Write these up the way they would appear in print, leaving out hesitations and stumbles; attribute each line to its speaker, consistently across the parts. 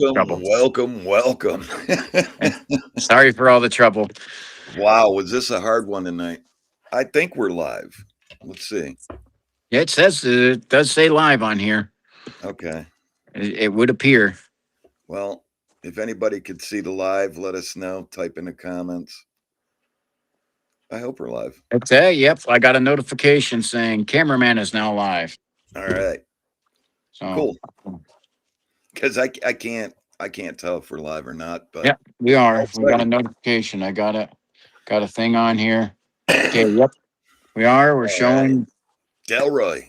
Speaker 1: Trouble.
Speaker 2: Welcome.
Speaker 1: Eh, Sorry for all the trouble.
Speaker 2: Wow, was this a hard one tonight? I think we're live. Let's see.
Speaker 1: Yeah, it does say live on here.
Speaker 2: Okay.
Speaker 1: It would appear.
Speaker 2: Well, if anybody could see the live, let us know. Type in the comments. I hope we're live.
Speaker 1: Yep, I got a notification saying cameraman is now live.
Speaker 2: All right.
Speaker 1: So,
Speaker 2: Cool. Because I can't tell if we're live or not, but
Speaker 1: yep, we are.
Speaker 2: all
Speaker 1: We got a
Speaker 2: excited.
Speaker 1: notification. I got a thing on here. Okay, yep, we are. We're
Speaker 2: All right.
Speaker 1: showing.
Speaker 2: Delroy.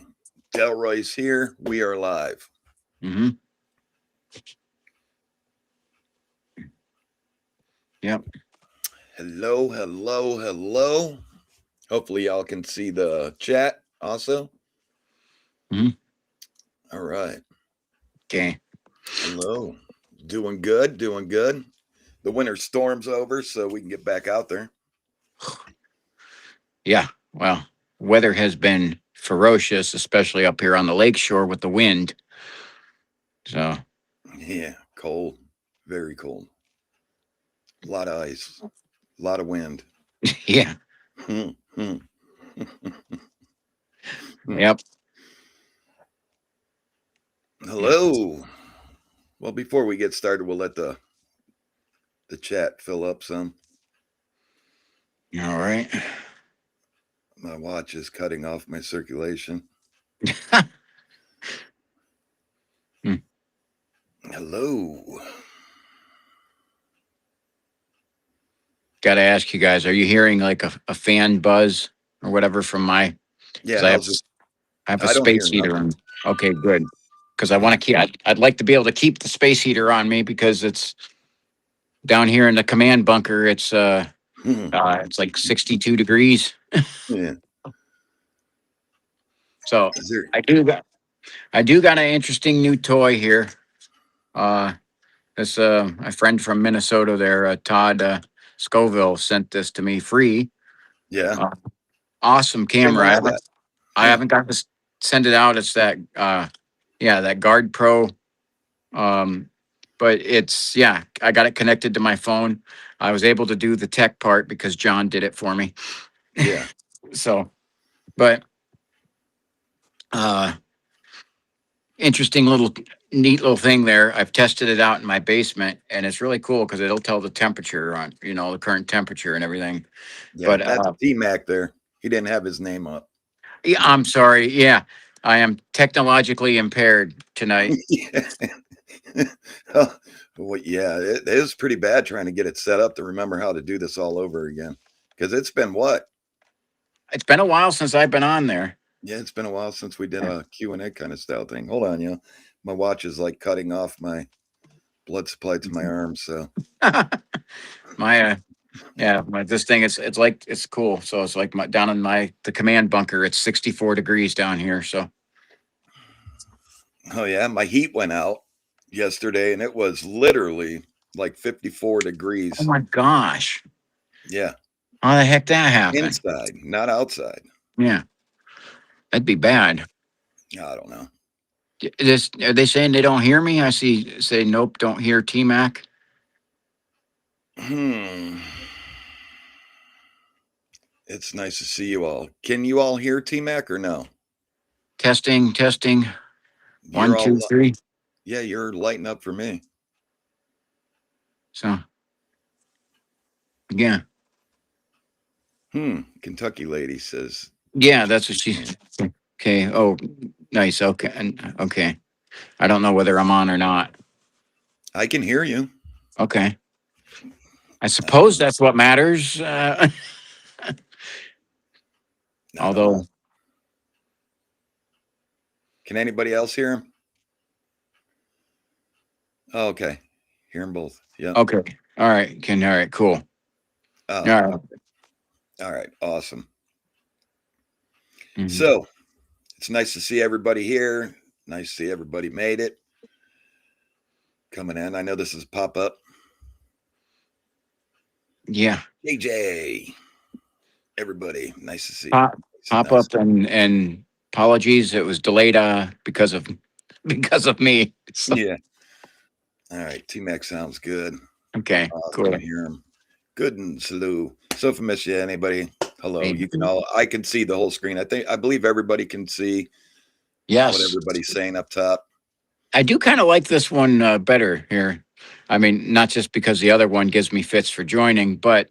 Speaker 2: Delroy's here. We are live.
Speaker 1: Hmm. Yep.
Speaker 2: Hello. Hopefully y'all can see the chat also.
Speaker 1: Hmm.
Speaker 2: All right.
Speaker 1: Okay.
Speaker 2: Hello. Doing good. The winter storm's over, so we can get back out there.
Speaker 1: Yeah. Well, weather has been ferocious, especially up here on the lakeshore with the wind. So,
Speaker 2: Yeah, cold. Very cold. A lot of ice. A lot of wind.
Speaker 1: yeah.
Speaker 2: Hmm, hmm, hmm.
Speaker 1: Yep. Yep.
Speaker 2: Hello. Well, before we get started, we'll let the chat fill up some.
Speaker 1: All right.
Speaker 2: My watch is cutting off my circulation.
Speaker 1: Hmm.
Speaker 2: Hello.
Speaker 1: Got to ask you guys, are you hearing like a fan buzz or whatever from my, because
Speaker 2: Yeah, how's it?
Speaker 1: I have a
Speaker 2: I don't hear
Speaker 1: space heater
Speaker 2: nothing.
Speaker 1: on. Okay, good. Because I want to I'd like to be able to keep the space heater on me because it's down here in the command bunker. It's like 62 degrees.
Speaker 2: Yeah.
Speaker 1: So
Speaker 2: Is there?
Speaker 1: I do got, I do got an interesting new toy here. Uh, this, my friend from Minnesota there, Todd, Scoville sent this to me free.
Speaker 2: Yeah.
Speaker 1: Uh, awesome
Speaker 2: Didn't
Speaker 1: camera.
Speaker 2: know that.
Speaker 1: I
Speaker 2: Huh.
Speaker 1: haven't got to send it out. It's that, yeah, that Guard Pro. Um, but yeah, I got it connected to my phone. I was able to do the tech part because John did it for me.
Speaker 2: Yeah.
Speaker 1: So, but uh, interesting little, neat little thing there. I've tested it out in my basement, and it's really cool because it'll tell the temperature on, the current temperature and everything.
Speaker 2: Yeah.
Speaker 1: But
Speaker 2: That's T Mac there. He didn't have his name up.
Speaker 1: yeah, I'm sorry. Yeah, I am technologically impaired tonight.
Speaker 2: Yeah. Oh, well, yeah, it is pretty bad trying to get it set up to remember how to do this all over again. Because it's been what?
Speaker 1: It's been a while since I've been on there.
Speaker 2: Yeah, it's been a while since we did a Q&A kind of style thing. Hold on, my watch is like cutting off my blood supply to my arms. So,
Speaker 1: my Yeah, this thing it's like it's cool. So it's like down in the command bunker. It's 64 degrees down here. So
Speaker 2: oh yeah, my heat went out yesterday and it was literally like 54
Speaker 1: oh
Speaker 2: degrees.
Speaker 1: my gosh,
Speaker 2: Yeah,
Speaker 1: how the heck that happened?
Speaker 2: inside, not outside.
Speaker 1: Yeah, that'd be bad.
Speaker 2: I don't know.
Speaker 1: Are they saying they don't hear me? I see say nope, don't hear T Mac.
Speaker 2: Hmm. It's nice to see you all. Can you all hear T Mac or no?
Speaker 1: Testing.
Speaker 2: You're
Speaker 1: One,
Speaker 2: all,
Speaker 1: two, three.
Speaker 2: yeah, you're lighting up for me.
Speaker 1: So yeah,
Speaker 2: Kentucky lady says,
Speaker 1: yeah, that's what she. Okay. Oh, nice. Okay. Okay. I don't know whether I'm on or not.
Speaker 2: I can hear you.
Speaker 1: Okay. I
Speaker 2: I don't
Speaker 1: suppose
Speaker 2: know.
Speaker 1: that's what matters.
Speaker 2: I don't know.
Speaker 1: Although,
Speaker 2: Can anybody else hear him? Oh, okay. Hear them both. Yep.
Speaker 1: okay. All right. Cool. All
Speaker 2: Oh,
Speaker 1: right.
Speaker 2: okay. All right. Awesome.
Speaker 1: Mhm.
Speaker 2: So it's nice to see everybody here. Nice to see everybody made it coming in. I know this is pop up.
Speaker 1: Yeah.
Speaker 2: JJ, everybody, nice to see you.
Speaker 1: Pop, pop
Speaker 2: Nice.
Speaker 1: up and apologies. It was delayed because of because of me. So,
Speaker 2: Yeah. All right, T-Mac sounds good.
Speaker 1: Okay,
Speaker 2: Can
Speaker 1: cool.
Speaker 2: hear him. Good and slow. So if I miss you, anybody, hello.
Speaker 1: Hey,
Speaker 2: You can all. I can see the whole screen. I believe everybody can see what
Speaker 1: yes,
Speaker 2: everybody's saying up top.
Speaker 1: I do kind of like this one better here. I mean, not just because the other one gives me fits for joining, but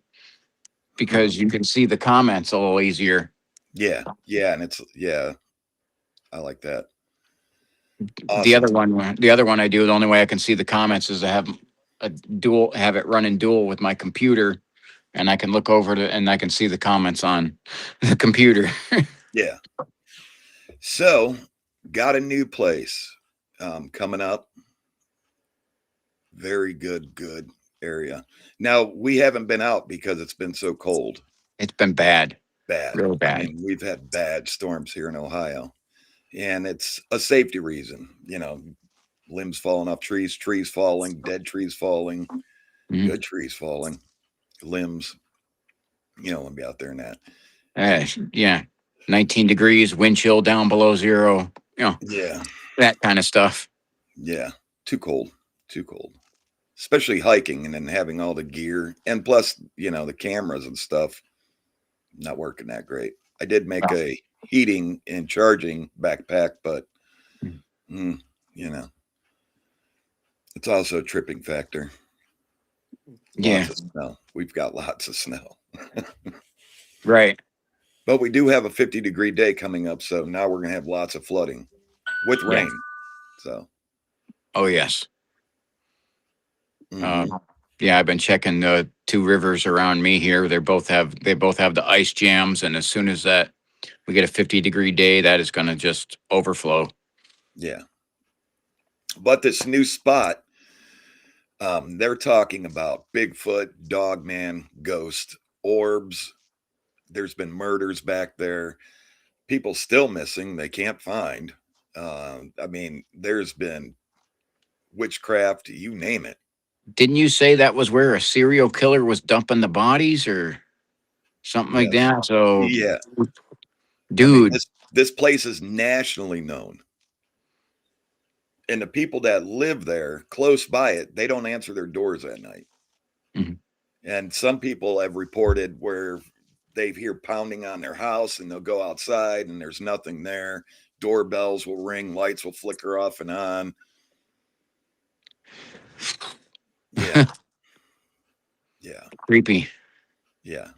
Speaker 1: because you can see the comments a little easier.
Speaker 2: Yeah, yeah, and it's yeah. I like that.
Speaker 1: The other
Speaker 2: Awesome.
Speaker 1: one, the other one I do, the only way I can see the comments is to have have it run in dual with my computer, and I can look over to and I can see the comments on the computer.
Speaker 2: Yeah. So, got a new place coming up. Very good area. Now we haven't been out because it's been so cold.
Speaker 1: It's been bad,
Speaker 2: Bad.
Speaker 1: real
Speaker 2: I
Speaker 1: bad.
Speaker 2: mean, we've had bad storms here in Ohio, and it's a safety reason. Limbs falling off trees, trees falling, dead trees falling,
Speaker 1: Mhm.
Speaker 2: good trees falling, limbs. You don't want to be out there in that.
Speaker 1: Yeah, 19 degrees, wind chill down below zero. You know
Speaker 2: Yeah,
Speaker 1: that kind of stuff.
Speaker 2: yeah. Too cold. Too cold. Especially hiking and then having all the gear and plus, the cameras and stuff not working that great. I did make
Speaker 1: Well,
Speaker 2: a heating and charging backpack, but
Speaker 1: mm,
Speaker 2: mm, you know, it's also a tripping factor.
Speaker 1: yeah,
Speaker 2: Lots of snow. We've got lots of snow.
Speaker 1: right.
Speaker 2: But we do have a 50-degree day coming up, so now we're going to have lots of flooding with
Speaker 1: Yeah.
Speaker 2: rain. So,
Speaker 1: Oh yes. Uh,
Speaker 2: mhm.
Speaker 1: yeah, I've been checking the two rivers around me here. They both have the ice jams, and as soon as that we get a 50-degree day, that is going to just overflow.
Speaker 2: Yeah. But this new spot, they're talking about Bigfoot, dogman, ghost, orbs. There's been murders back there. People still missing. They can't find. I mean, there's been witchcraft, you name it.
Speaker 1: Didn't you say that was where a serial killer was dumping the bodies or something like
Speaker 2: Yes.
Speaker 1: that? So,
Speaker 2: Yeah. I mean,
Speaker 1: dude,
Speaker 2: this place is nationally known. And the people that live there close by it, they don't answer their doors at night.
Speaker 1: mhm.
Speaker 2: And some people have reported where they hear pounding on their house and they'll go outside and there's nothing there. Doorbells will ring, lights will flicker off and on. Yeah. Yeah.
Speaker 1: Creepy.
Speaker 2: Yeah.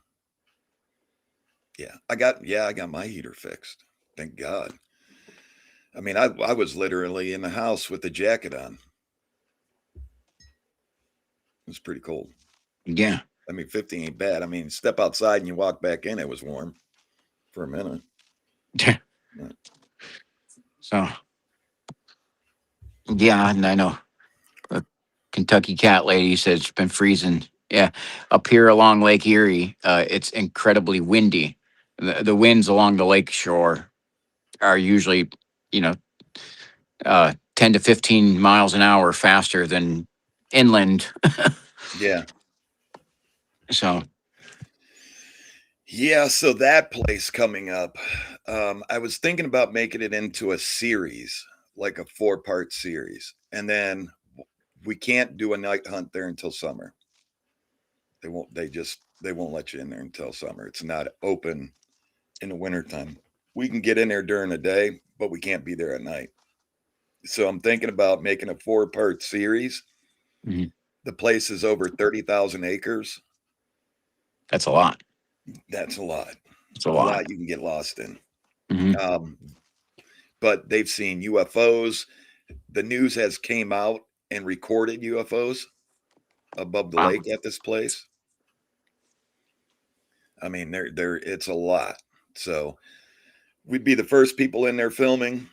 Speaker 2: Yeah. I got my heater fixed. Thank God. I mean, I was literally in the house with the jacket on. It was pretty cold.
Speaker 1: Yeah.
Speaker 2: I mean, 50 ain't bad. I mean, step outside and you walk back in, it was warm for a minute. But,
Speaker 1: So, yeah, and I know a Kentucky cat lady said it's been freezing. Yeah, up here along Lake Erie, it's incredibly windy. The winds along the lake shore are usually, you know, 10 to 15 miles an hour faster than inland.
Speaker 2: yeah.
Speaker 1: So,
Speaker 2: Yeah. So that place coming up, I was thinking about making it into a series, like a 4-part series. And then we can't do a night hunt there until summer. They won't let you in there until summer. It's not open in the wintertime. We can get in there during the day, but we can't be there at night. So I'm thinking about making a 4-part series.
Speaker 1: mhm,
Speaker 2: The place is over 30,000 acres.
Speaker 1: that's a lot.
Speaker 2: That's
Speaker 1: It's a
Speaker 2: a
Speaker 1: lot.
Speaker 2: lot you can get lost in.
Speaker 1: Hmm.
Speaker 2: Um, but they've seen UFOs. The news has came out and recorded UFOs above the
Speaker 1: Wow.
Speaker 2: lake at this place. I mean, it's a lot. So we'd be the first people in there filming.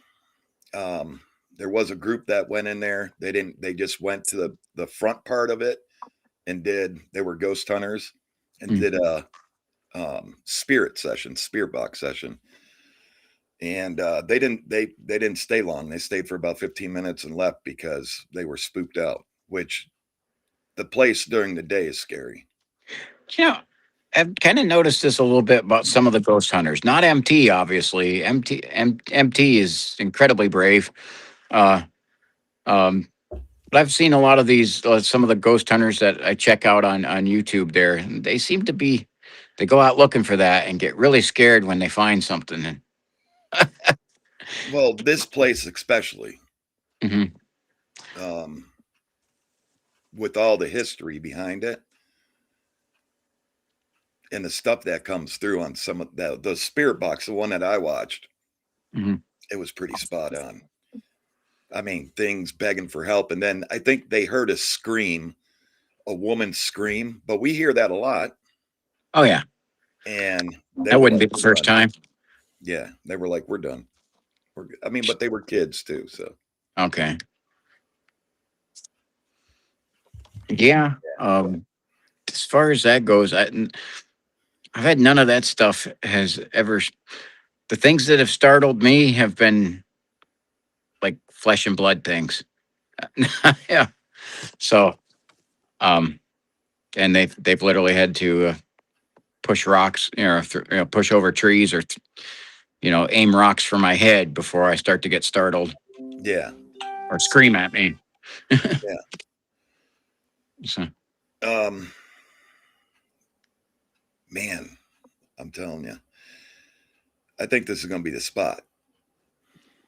Speaker 2: Um, there was a group that went in there. They just went to the front part of it and they were ghost hunters and
Speaker 1: Mm.
Speaker 2: did a spirit box session. And they didn't stay long. They stayed for about 15 minutes and left because they were spooked out, which the place during the day is scary.
Speaker 1: You know, I've kind of noticed this a little bit about some of the ghost hunters. Not MT, obviously. MT is incredibly brave. Uh, um, But I've seen a lot of these, some of the ghost hunters that I check out on YouTube. There, and they seem to be, they go out looking for that and get really scared when they find something. And
Speaker 2: Well, this place especially,
Speaker 1: mhm.
Speaker 2: um, with all the history behind it and the stuff that comes through on some of the spirit box, the one that I watched,
Speaker 1: Mhm.
Speaker 2: it was pretty spot on. I mean, things begging for help, and then I think they heard a scream, a woman scream, but we hear that a lot,
Speaker 1: Oh yeah,
Speaker 2: and they
Speaker 1: that
Speaker 2: were
Speaker 1: wouldn't
Speaker 2: like,
Speaker 1: be the
Speaker 2: "We're
Speaker 1: first
Speaker 2: done."
Speaker 1: time.
Speaker 2: Yeah, they were like, "We're done." I mean, but they were kids too, so
Speaker 1: Okay, yeah. As far as that goes, I've had none of that stuff has ever. The things that have startled me have been like flesh and blood things. Yeah. So, um, and they've literally had to push rocks, push over trees or aim rocks for my head before I start to get startled
Speaker 2: yeah,
Speaker 1: or scream at me. So
Speaker 2: yeah. Man, I'm telling you, I think this is going to be the spot.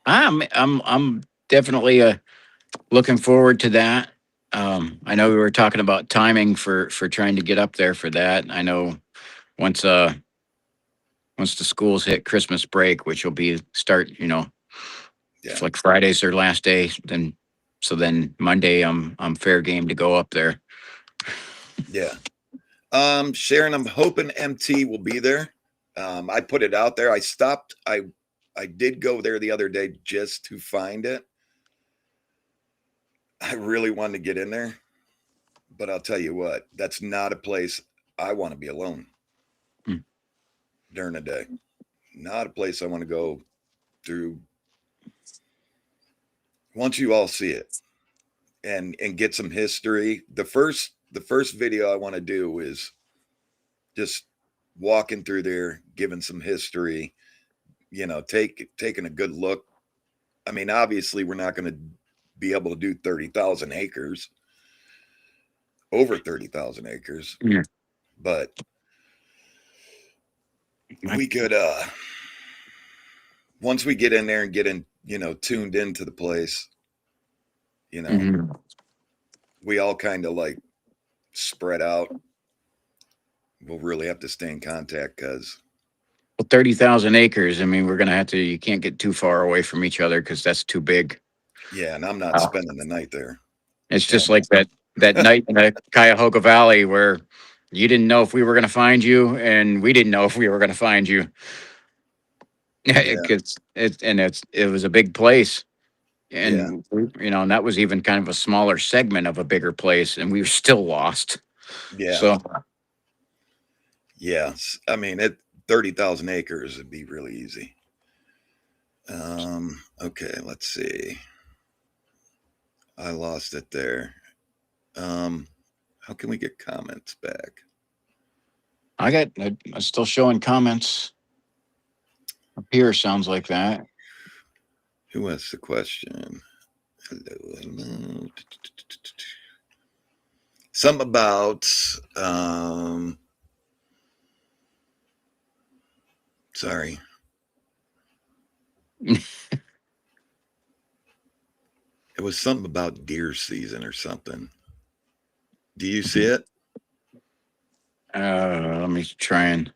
Speaker 1: I'm definitely looking forward to that. I know we were talking about timing for trying to get up there for that. I know once once the schools hit Christmas break, which will be start,
Speaker 2: Yeah,
Speaker 1: like Friday's their last day, then Monday I'm fair game to go up there.
Speaker 2: yeah. Sharon, I'm hoping MT will be there. I put it out there. I stopped. I did go there the other day just to find it. I really wanted to get in there, but I'll tell you what, that's not a place I want to be alone
Speaker 1: Mm.
Speaker 2: during the day. Not a place I want to go through. Once you all see it and get some history, the first video I want to do is just walking through there, giving some history, taking a good look. I mean, obviously, we're not going to be able to do 30,000 acres, over 30,000 acres,
Speaker 1: Yeah.
Speaker 2: but
Speaker 1: I-
Speaker 2: we could, once we get in there and get in, tuned into the place, you know,
Speaker 1: mhm.
Speaker 2: we all kind of like spread out. We'll really have to stay in contact because,
Speaker 1: Well, 30,000 acres. I mean, we're gonna have to. You can't get too far away from each other because that's too big.
Speaker 2: yeah, and I'm not spending the night there.
Speaker 1: It's just
Speaker 2: And
Speaker 1: like that night in the Cuyahoga Valley where you didn't know if we were going to find you, and we didn't know if we were going to find you.
Speaker 2: yeah,
Speaker 1: It was a big place,
Speaker 2: yeah,
Speaker 1: and and that was even kind of a smaller segment of a bigger place, and we were still lost.
Speaker 2: yeah,
Speaker 1: So
Speaker 2: yeah. I mean, 30,000 acres would be really easy. Okay, let's see. I lost it there. Um, how can we get comments back?
Speaker 1: I'm still showing comments up here. Sounds like that.
Speaker 2: Who asked the question? Hello, hello. Something about sorry. It was something about deer season or something. Do you see it?
Speaker 1: Let me try and.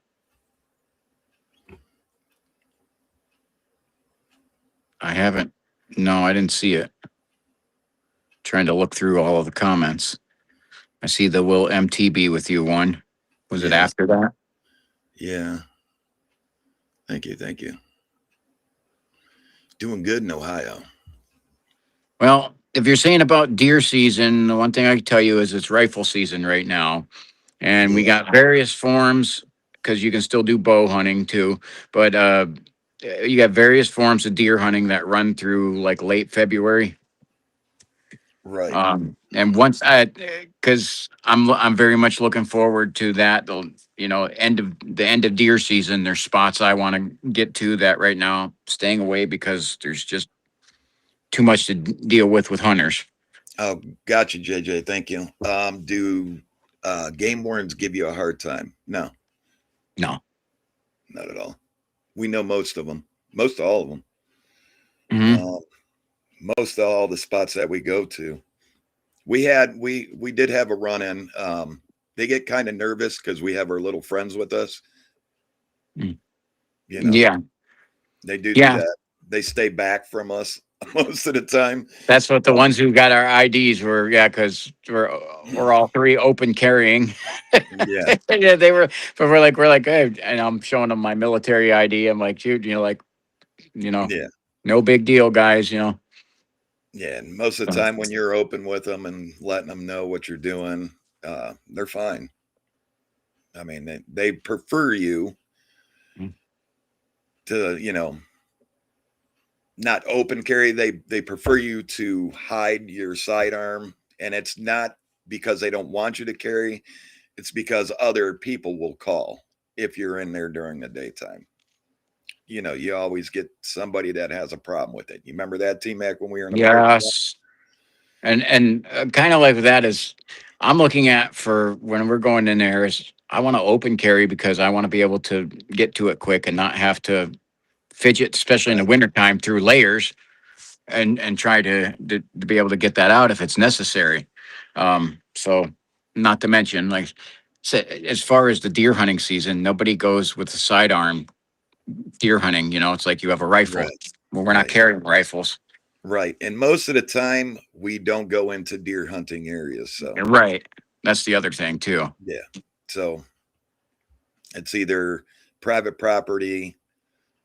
Speaker 1: I haven't. No, I didn't see it. Trying to look through all of the comments. I see the will MTB with you one. Was it
Speaker 2: Yeah.
Speaker 1: after that?
Speaker 2: Yeah. Thank you. Thank you. Doing good in Ohio.
Speaker 1: Well, if you're saying about deer season, the one thing I can tell you is it's rifle season right now. And we
Speaker 2: Yeah.
Speaker 1: got various forms because you can still do bow hunting too. But you got various forms of deer hunting that run through like late February.
Speaker 2: Right.
Speaker 1: And once because I'm very much looking forward to that. End of deer season. There's spots I want to get to that right now staying away because there's just too much to deal with hunters.
Speaker 2: Oh, gotcha, JJ. Thank you. Do game wardens give you a hard time? No,
Speaker 1: No.
Speaker 2: not at all. We know most of them, most all of them.
Speaker 1: Hmm.
Speaker 2: Um, most all the spots that we go to. We did have a run in. They get kind of nervous because we have our little friends with us. You know,
Speaker 1: Yeah.
Speaker 2: they do
Speaker 1: Yeah.
Speaker 2: that. They stay back from us most of the time.
Speaker 1: That's what the
Speaker 2: Um,
Speaker 1: ones who got our IDs were. Yeah, because we're all three open carrying.
Speaker 2: yeah,
Speaker 1: Yeah, they were, but we're like, hey, and I'm showing them my military ID. I'm like, shoot, like, you know,
Speaker 2: yeah,
Speaker 1: no big deal, guys.
Speaker 2: yeah. And most of the
Speaker 1: So,
Speaker 2: time, when you're open with them and letting them know what you're doing, they're fine. I mean, they prefer you
Speaker 1: mm,
Speaker 2: to, not open carry. They prefer you to hide your sidearm, and it's not because they don't want you to carry. It's because other people will call if you're in there during the daytime. You always get somebody that has a problem with it. You remember that, T-Mac, when we were in the park?
Speaker 1: yes, and kind of like that is, I'm looking at for when we're going in there is I want to open carry because I want to be able to get to it quick and not have to fidget, especially in the
Speaker 2: Right,
Speaker 1: wintertime through layers and try to be able to get that out if it's necessary. So not to mention, like, as far as the deer hunting season, nobody goes with a sidearm deer hunting. It's like you have a rifle.
Speaker 2: right,
Speaker 1: Well, we're not
Speaker 2: right,
Speaker 1: carrying rifles.
Speaker 2: right. And most of the time, we don't go into deer hunting areas. So,
Speaker 1: Right. That's the other thing too.
Speaker 2: yeah. So it's either private property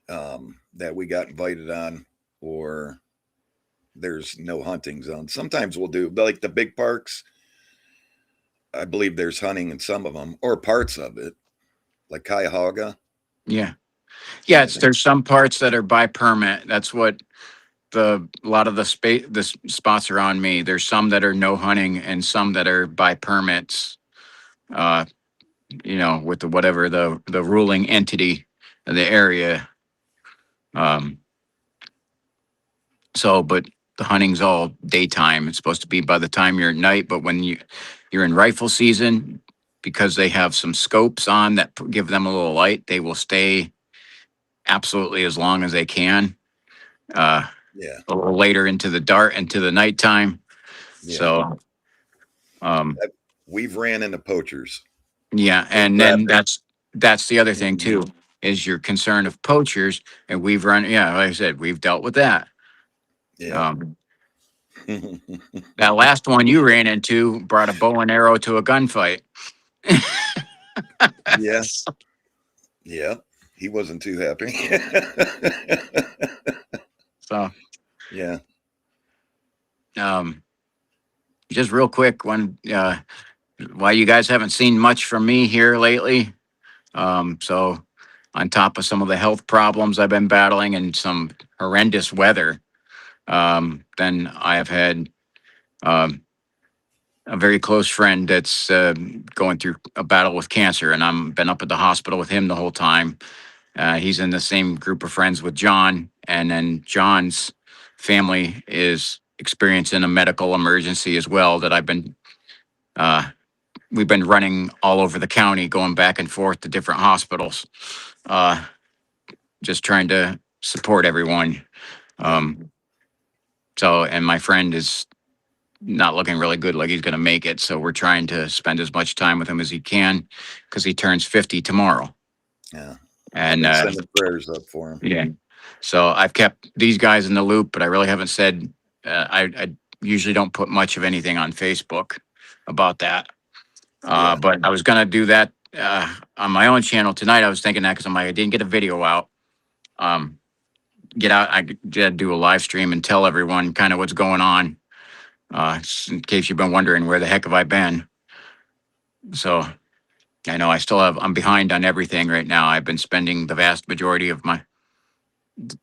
Speaker 2: that we got invited on, or there's no hunting zone. Sometimes we'll do, like the big parks. I believe there's hunting in some of them, or parts of it, like Cuyahoga.
Speaker 1: Yeah. Yeah.
Speaker 2: Yeah,
Speaker 1: It's there's some parts that are by permit. That's what a lot of the space spots around me. There's some that are no hunting and some that are by permits. Uh, with the whatever the ruling entity of the area. Um, but the hunting's all daytime. It's supposed to be by the time you're at night, but when you're in rifle season, because they have some scopes on that give them a little light, they will stay absolutely as long as they can. Uh,
Speaker 2: yeah,
Speaker 1: a little later into the nighttime.
Speaker 2: yeah.
Speaker 1: So, um,
Speaker 2: We've ran into poachers
Speaker 1: yeah,
Speaker 2: or
Speaker 1: and then
Speaker 2: trappers.
Speaker 1: that's the other thing
Speaker 2: Mhm.
Speaker 1: too is your concern of poachers, and we've run. Yeah, like I said, we've dealt with that.
Speaker 2: Yeah.
Speaker 1: Um, that last one you ran into brought a bow and arrow to a gunfight.
Speaker 2: Yeah. Yeah. He wasn't too happy.
Speaker 1: So,
Speaker 2: Yeah.
Speaker 1: um, just real quick, why you guys haven't seen much from me here lately. So, on top of some of the health problems I've been battling and some horrendous weather, then I have had um, a very close friend that's going through a battle with cancer, and I'm been up at the hospital with him the whole time. He's in the same group of friends with John, and then John's family is experiencing a medical emergency as well. That uh, we've been running all over the county, going back and forth to different hospitals, uh, just trying to support everyone.
Speaker 2: Yeah.
Speaker 1: Um, and my friend is not looking really good, like he's going to make it. So we're trying to spend as much time with him as he can because he turns 50 tomorrow.
Speaker 2: Yeah. I've
Speaker 1: And
Speaker 2: been sending prayers up for him.
Speaker 1: yeah, so I've kept these guys in the loop, but I really haven't said, I usually don't put much of anything on Facebook about that.
Speaker 2: Yeah.
Speaker 1: But I was going to do that on my own channel tonight. I was thinking that because I'm like, I didn't get a video out. Um, I did do a live stream and tell everyone kind of what's going on. In case you've been wondering where the heck have I been. So I know I'm behind on everything right now. I've been spending the vast majority of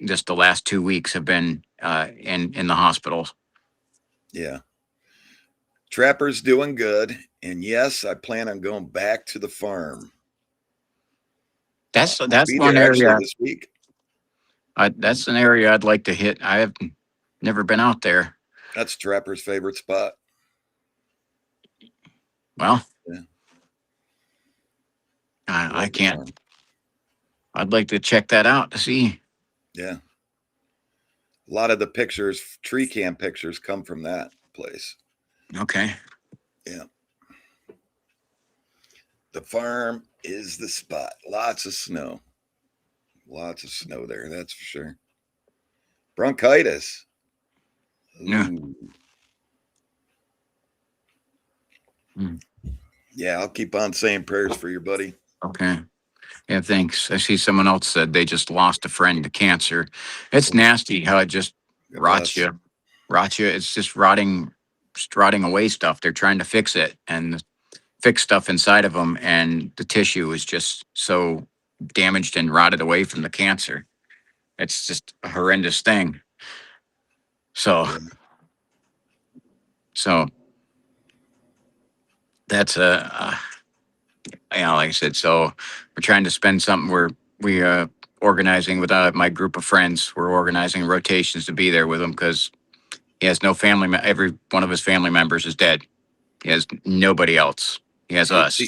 Speaker 1: just the last 2 weeks have been in the hospital.
Speaker 2: Yeah. Trapper's doing good. And yes, I plan on going back to the farm. I'll
Speaker 1: That's
Speaker 2: be
Speaker 1: one
Speaker 2: there actually
Speaker 1: area.
Speaker 2: this week.
Speaker 1: That's an area I'd like to hit. I have never been out there.
Speaker 2: That's Trapper's favorite spot.
Speaker 1: Well,
Speaker 2: Yeah,
Speaker 1: I
Speaker 2: love the
Speaker 1: can't.
Speaker 2: farm.
Speaker 1: I'd like to check that out to see.
Speaker 2: Yeah, a lot of the pictures, tree cam pictures, come from that place.
Speaker 1: Okay.
Speaker 2: Yeah, the farm is the spot. Lots of snow there. That's for sure. Bronchitis.
Speaker 1: Yeah.
Speaker 2: Ooh,
Speaker 1: Mm.
Speaker 2: yeah. I'll keep on saying prayers for your buddy.
Speaker 1: Okay. Yeah, thanks. I see someone else said they just lost a friend to cancer. It's
Speaker 2: Oh,
Speaker 1: nasty how it just
Speaker 2: God
Speaker 1: rots
Speaker 2: bless.
Speaker 1: you. Rots you. It's just rotting away stuff. They're trying to fix it and fix stuff inside of them, and the tissue is just so damaged and rotted away from the cancer. It's just a horrendous thing. So,
Speaker 2: Yeah,
Speaker 1: so that's like I said, so we're trying to spend something. We organizing with my group of friends. We're organizing rotations to be there with him because he has no family. Every one of his family members is dead. He has nobody else. He has
Speaker 2: hey,
Speaker 1: us.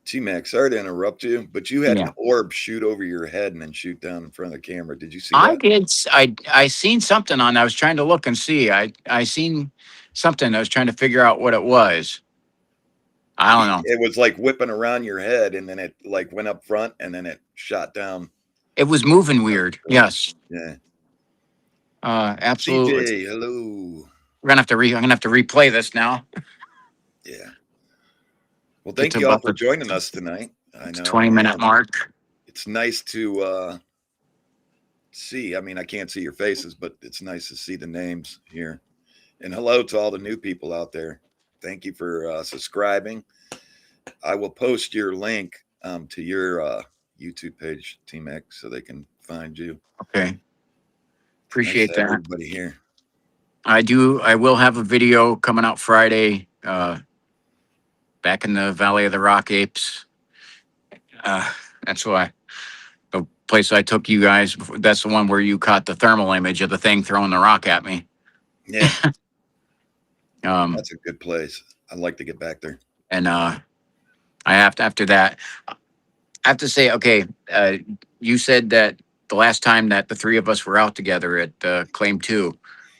Speaker 2: T Max, sorry to interrupt you, but you had an
Speaker 1: Yeah,
Speaker 2: orb shoot over your head and then shoot down in front of the camera. Did you see
Speaker 1: I
Speaker 2: that?
Speaker 1: did. I seen something on. I was trying to look and see. I seen something. I was trying to figure out what it was. I don't know.
Speaker 2: It was like whipping around your head and then it like went up front and then it shot down.
Speaker 1: It was moving weird. Yes,
Speaker 2: Yeah.
Speaker 1: absolutely.
Speaker 2: CJ, hello.
Speaker 1: I'm gonna have to replay this now.
Speaker 2: Yeah. Well,
Speaker 1: Get
Speaker 2: thank
Speaker 1: to
Speaker 2: you all
Speaker 1: about
Speaker 2: for
Speaker 1: the
Speaker 2: joining us tonight. I know
Speaker 1: 20-minute mark.
Speaker 2: it's nice to see. I mean, I can't see your faces, but it's nice to see the names here. And hello to all the new people out there. Thank you for subscribing. I will post your link to your YouTube page, Team X, so they can find you.
Speaker 1: Okay,
Speaker 2: It's nice to
Speaker 1: appreciate
Speaker 2: have
Speaker 1: that.
Speaker 2: everybody here.
Speaker 1: I do. I will have a video coming out Friday. Back in the Valley of the Rock Apes. Uh, that's why the place I took you guys. That's the one where you caught the thermal image of the thing throwing the rock at me.
Speaker 2: Yeah,
Speaker 1: Um,
Speaker 2: that's a good place. I'd like to get back there.
Speaker 1: and I have to after that. I have to say, okay. You said that the last time that the three of us were out together at Claim Two,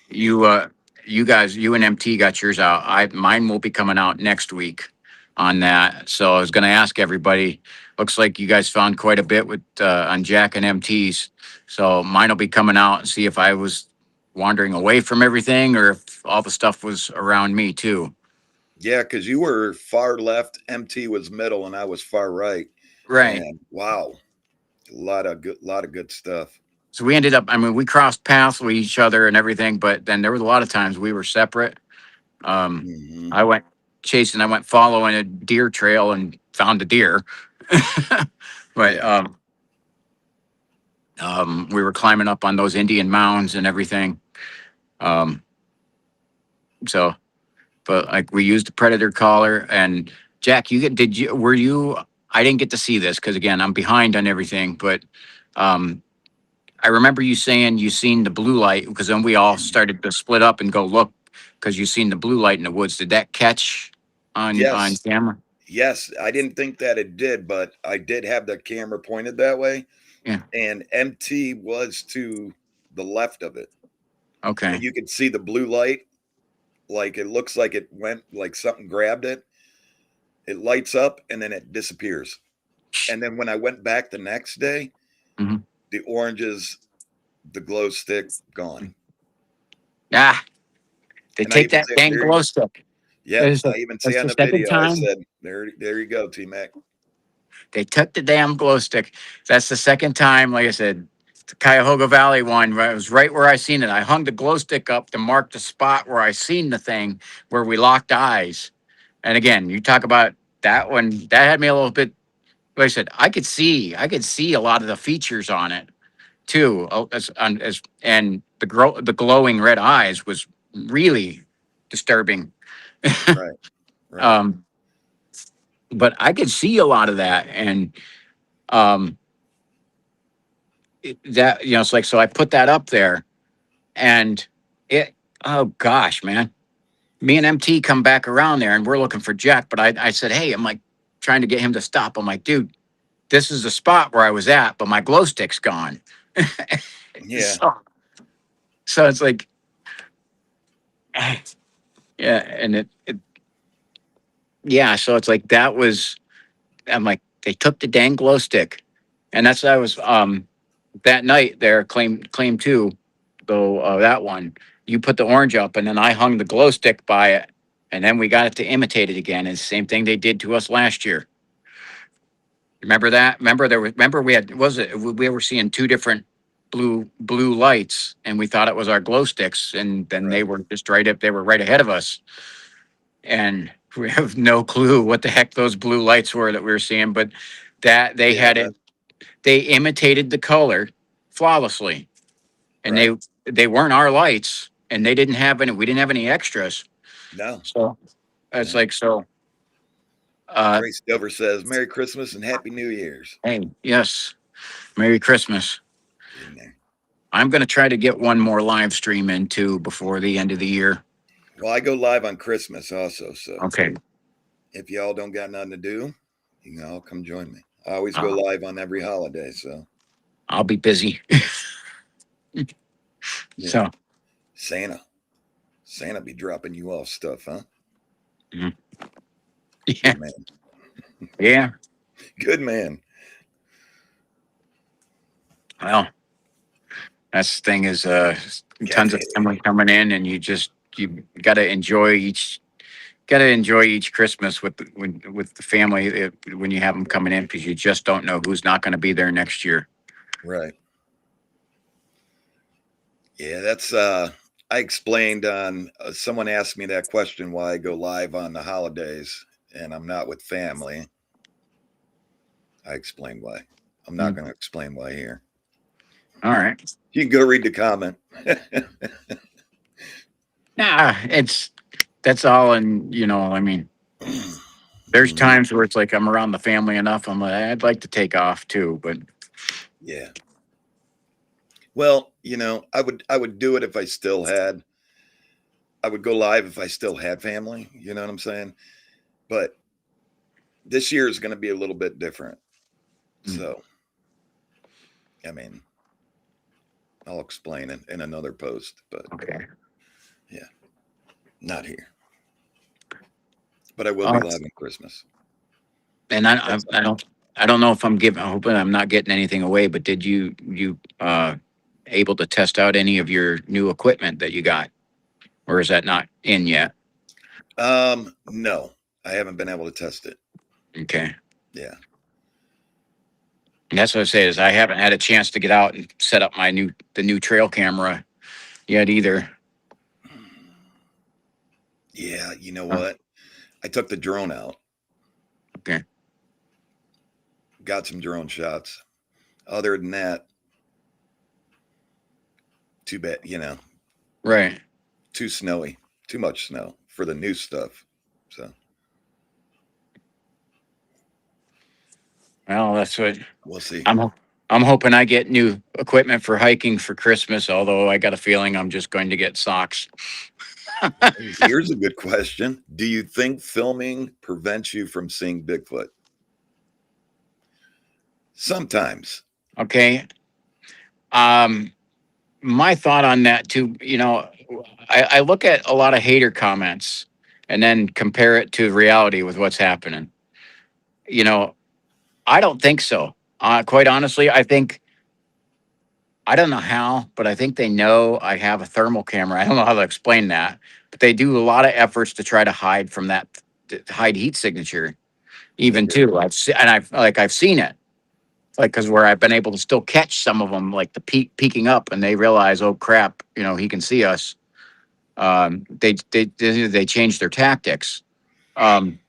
Speaker 1: you you guys, you and MT got yours out. Mine will be coming out next week on that. So I was going to ask everybody. Looks like you guys found quite a bit with on Jack and MT's. So mine will be coming out and see if I was wandering away from everything or if all the stuff was around me too.
Speaker 2: Yeah, because you were far left, MT was middle, and I was far right.
Speaker 1: Right.
Speaker 2: And wow, lot of good stuff.
Speaker 1: So we ended up. I mean, we crossed paths with each other and everything, but then there was a lot of times we were separate. Um,
Speaker 2: Hmm.
Speaker 1: I went chasing. I went following a deer trail and found a deer. but
Speaker 2: Yeah,
Speaker 1: we were climbing up on those Indian mounds and everything. Um, so, but like we used the predator collar. And Jack, did you were you? I didn't get to see this because again I'm behind on everything. But um, I remember you saying you seen the blue light because then we all started to split up and go look because you seen the blue light in the woods. Did that catch on
Speaker 2: yes,
Speaker 1: camera?
Speaker 2: yes. I didn't think that it did, but I did have the camera pointed that way,
Speaker 1: Yeah.
Speaker 2: and MT was to the left of it, but
Speaker 1: Okay.
Speaker 2: you could see the blue light. Like it looks like it went like something grabbed it. It lights up and then it disappears. And then when I went back the next day,
Speaker 1: Mhm.
Speaker 2: the oranges, the glow stick gone.
Speaker 1: Ah, they
Speaker 2: And I
Speaker 1: take
Speaker 2: even
Speaker 1: that
Speaker 2: say
Speaker 1: dang
Speaker 2: there,
Speaker 1: glow stick.
Speaker 2: yep,
Speaker 1: There's
Speaker 2: I
Speaker 1: a,
Speaker 2: even say
Speaker 1: that's
Speaker 2: on
Speaker 1: the
Speaker 2: the
Speaker 1: second
Speaker 2: video, I
Speaker 1: time
Speaker 2: said, there you go, T Mac.
Speaker 1: they took the damn glow stick. That's the second time. Like I said, the Cuyahoga Valley one. It was right where I seen it. I hung the glow stick up to mark the spot where I seen the thing where we locked eyes. And again, you talk about that one. That had me a little bit. Like I said, I could see a lot of the features on it too. And the glowing red eyes was really disturbing.
Speaker 2: Right, right.
Speaker 1: um, but I could see a lot of that, and um, that it's like so. I put that up there, and it. Oh gosh, man! me and MT come back around there and we're looking for Jack. But I said, hey, I'm like trying to get him to stop. I'm like, dude, this is the spot where I was at, but my glow stick's gone.
Speaker 2: Yeah.
Speaker 1: so, so it's like, yeah, and yeah, so it's like that was. I'm like, they took the dang glow stick, and that's I was that night there claim two, though that one you put the orange up, and then I hung the glow stick by it, and then we got it to imitate it again. And the same thing they did to us last year. Remember that? Remember we had was it we were seeing two different blue lights, and we thought it was our glow sticks, and then they
Speaker 2: Right.
Speaker 1: were just right up. They were right ahead of us, and we have no clue what the heck those blue lights were that we were seeing. But that they
Speaker 2: Yeah.
Speaker 1: had it. They imitated the color flawlessly, and
Speaker 2: Right.
Speaker 1: they weren't our lights, and they didn't have any. We didn't have any extras,
Speaker 2: No.
Speaker 1: so it's
Speaker 2: No.
Speaker 1: like so. Uh,
Speaker 2: Trace Dover says, Merry Christmas and Happy New Year's.
Speaker 1: hey, yes, Merry Christmas.
Speaker 2: In there.
Speaker 1: I'm going to try to get one more live stream in too before the end of the year.
Speaker 2: Well, I go live on Christmas also. So
Speaker 1: Okay.
Speaker 2: if y'all don't got nothing to do, you can all come join me. I always go
Speaker 1: Uh,
Speaker 2: live on every holiday. So
Speaker 1: I'll be busy.
Speaker 2: yeah.
Speaker 1: So
Speaker 2: Santa be dropping you off stuff, huh?
Speaker 1: yeah,
Speaker 2: Good man.
Speaker 1: yeah.
Speaker 2: Good man.
Speaker 1: Well, that's the thing is tons of
Speaker 2: Cafe.
Speaker 1: family coming in, and you got to enjoy each Christmas with with the family when you have them coming in because you just don't know who's not going to be there next year.
Speaker 2: Right. Yeah, that's I explained on someone asked me that question why I go live on the holidays and I'm not with family. I explained why. I'm not going to explain why here.
Speaker 1: All right.
Speaker 2: You can go read the comment.
Speaker 1: Nah, that's all, and I mean, there's times where it's like I'm around the family enough. I'm like, I'd like to take off too, but
Speaker 2: Yeah. Well, I would do it if I would go live if I still had family, you know what I'm saying? But this year is going to be a little bit different. So, I mean, I'll explain it in another post, but
Speaker 1: okay.
Speaker 2: yeah, not here. But I will be live on Christmas.
Speaker 1: And I don't know if I'm giving. I hope I'm not getting anything away. But did you able to test out any of your new equipment that you got, or is that not in yet?
Speaker 2: No, I haven't been able to test it.
Speaker 1: Okay.
Speaker 2: Yeah.
Speaker 1: And that's what I say is I haven't had a chance to get out and set up the new trail camera yet either.
Speaker 2: Yeah, you know what? I took the drone out.
Speaker 1: Okay.
Speaker 2: Got some drone shots. Other than that, too bad,
Speaker 1: Right.
Speaker 2: too snowy, too much snow for the new stuff. So,
Speaker 1: Well, that's what
Speaker 2: we'll see.
Speaker 1: I'm hoping I get new equipment for hiking for Christmas. Although I got a feeling I'm just going to get socks.
Speaker 2: Here's a good question. Do you think filming prevents you from seeing Bigfoot? Sometimes.
Speaker 1: Okay. My thought on that too. I look at a lot of hater comments and then compare it to reality with what's happening. You know, I don't think so. Quite honestly, I don't know how, but I think they know I have a thermal camera. I don't know how to explain that, but they do a lot of efforts to try to hide from that, to hide heat signature.
Speaker 2: They
Speaker 1: Even
Speaker 2: do.
Speaker 1: too, I've seen it, like because where I've been able to still catch some of them, like the peeking up, and they realize, oh crap, he can see us. They changed their tactics. Um,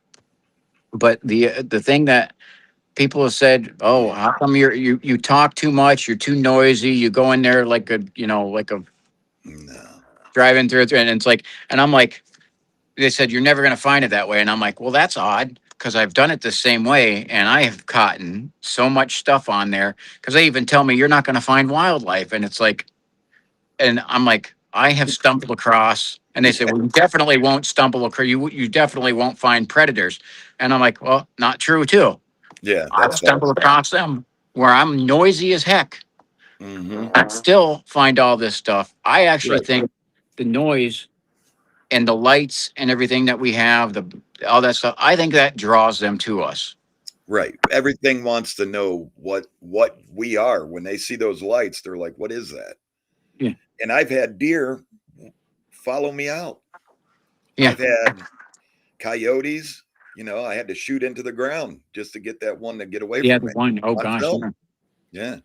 Speaker 1: but the thing that people have said, oh, how come you talk too much? You're too noisy. You go in there like a
Speaker 2: No.
Speaker 1: driving through it, and it's like, and I'm like, they said you're never gonna find it that way, and I'm like, well, that's odd because I've done it the same way, and I have caught so much stuff on there because they even tell me you're not gonna find wildlife, and it's like, and I'm like, I have stumbled across And they say, well, you definitely won't stumble across, you definitely won't find predators. And I'm like, well, not true too.
Speaker 2: Yeah,
Speaker 1: I've
Speaker 2: that's
Speaker 1: stumbled
Speaker 2: false.
Speaker 1: across them where I'm noisy as heck.
Speaker 2: Hmm.
Speaker 1: I still find all this stuff. I actually
Speaker 2: Right,
Speaker 1: think the noise and the lights and everything that we have, the all that stuff, I think that draws them to us.
Speaker 2: right. Everything wants to know what we are. When they see those lights, they're like, "What is that?"
Speaker 1: Yeah.
Speaker 2: And I've had deer follow me out.
Speaker 1: Yeah.
Speaker 2: I've had coyotes. I had to shoot into the ground just to get that one to get away
Speaker 1: Yeah.
Speaker 2: from
Speaker 1: The
Speaker 2: me
Speaker 1: one, oh
Speaker 2: on
Speaker 1: gosh.
Speaker 2: film.
Speaker 1: Yeah.
Speaker 2: Yeah,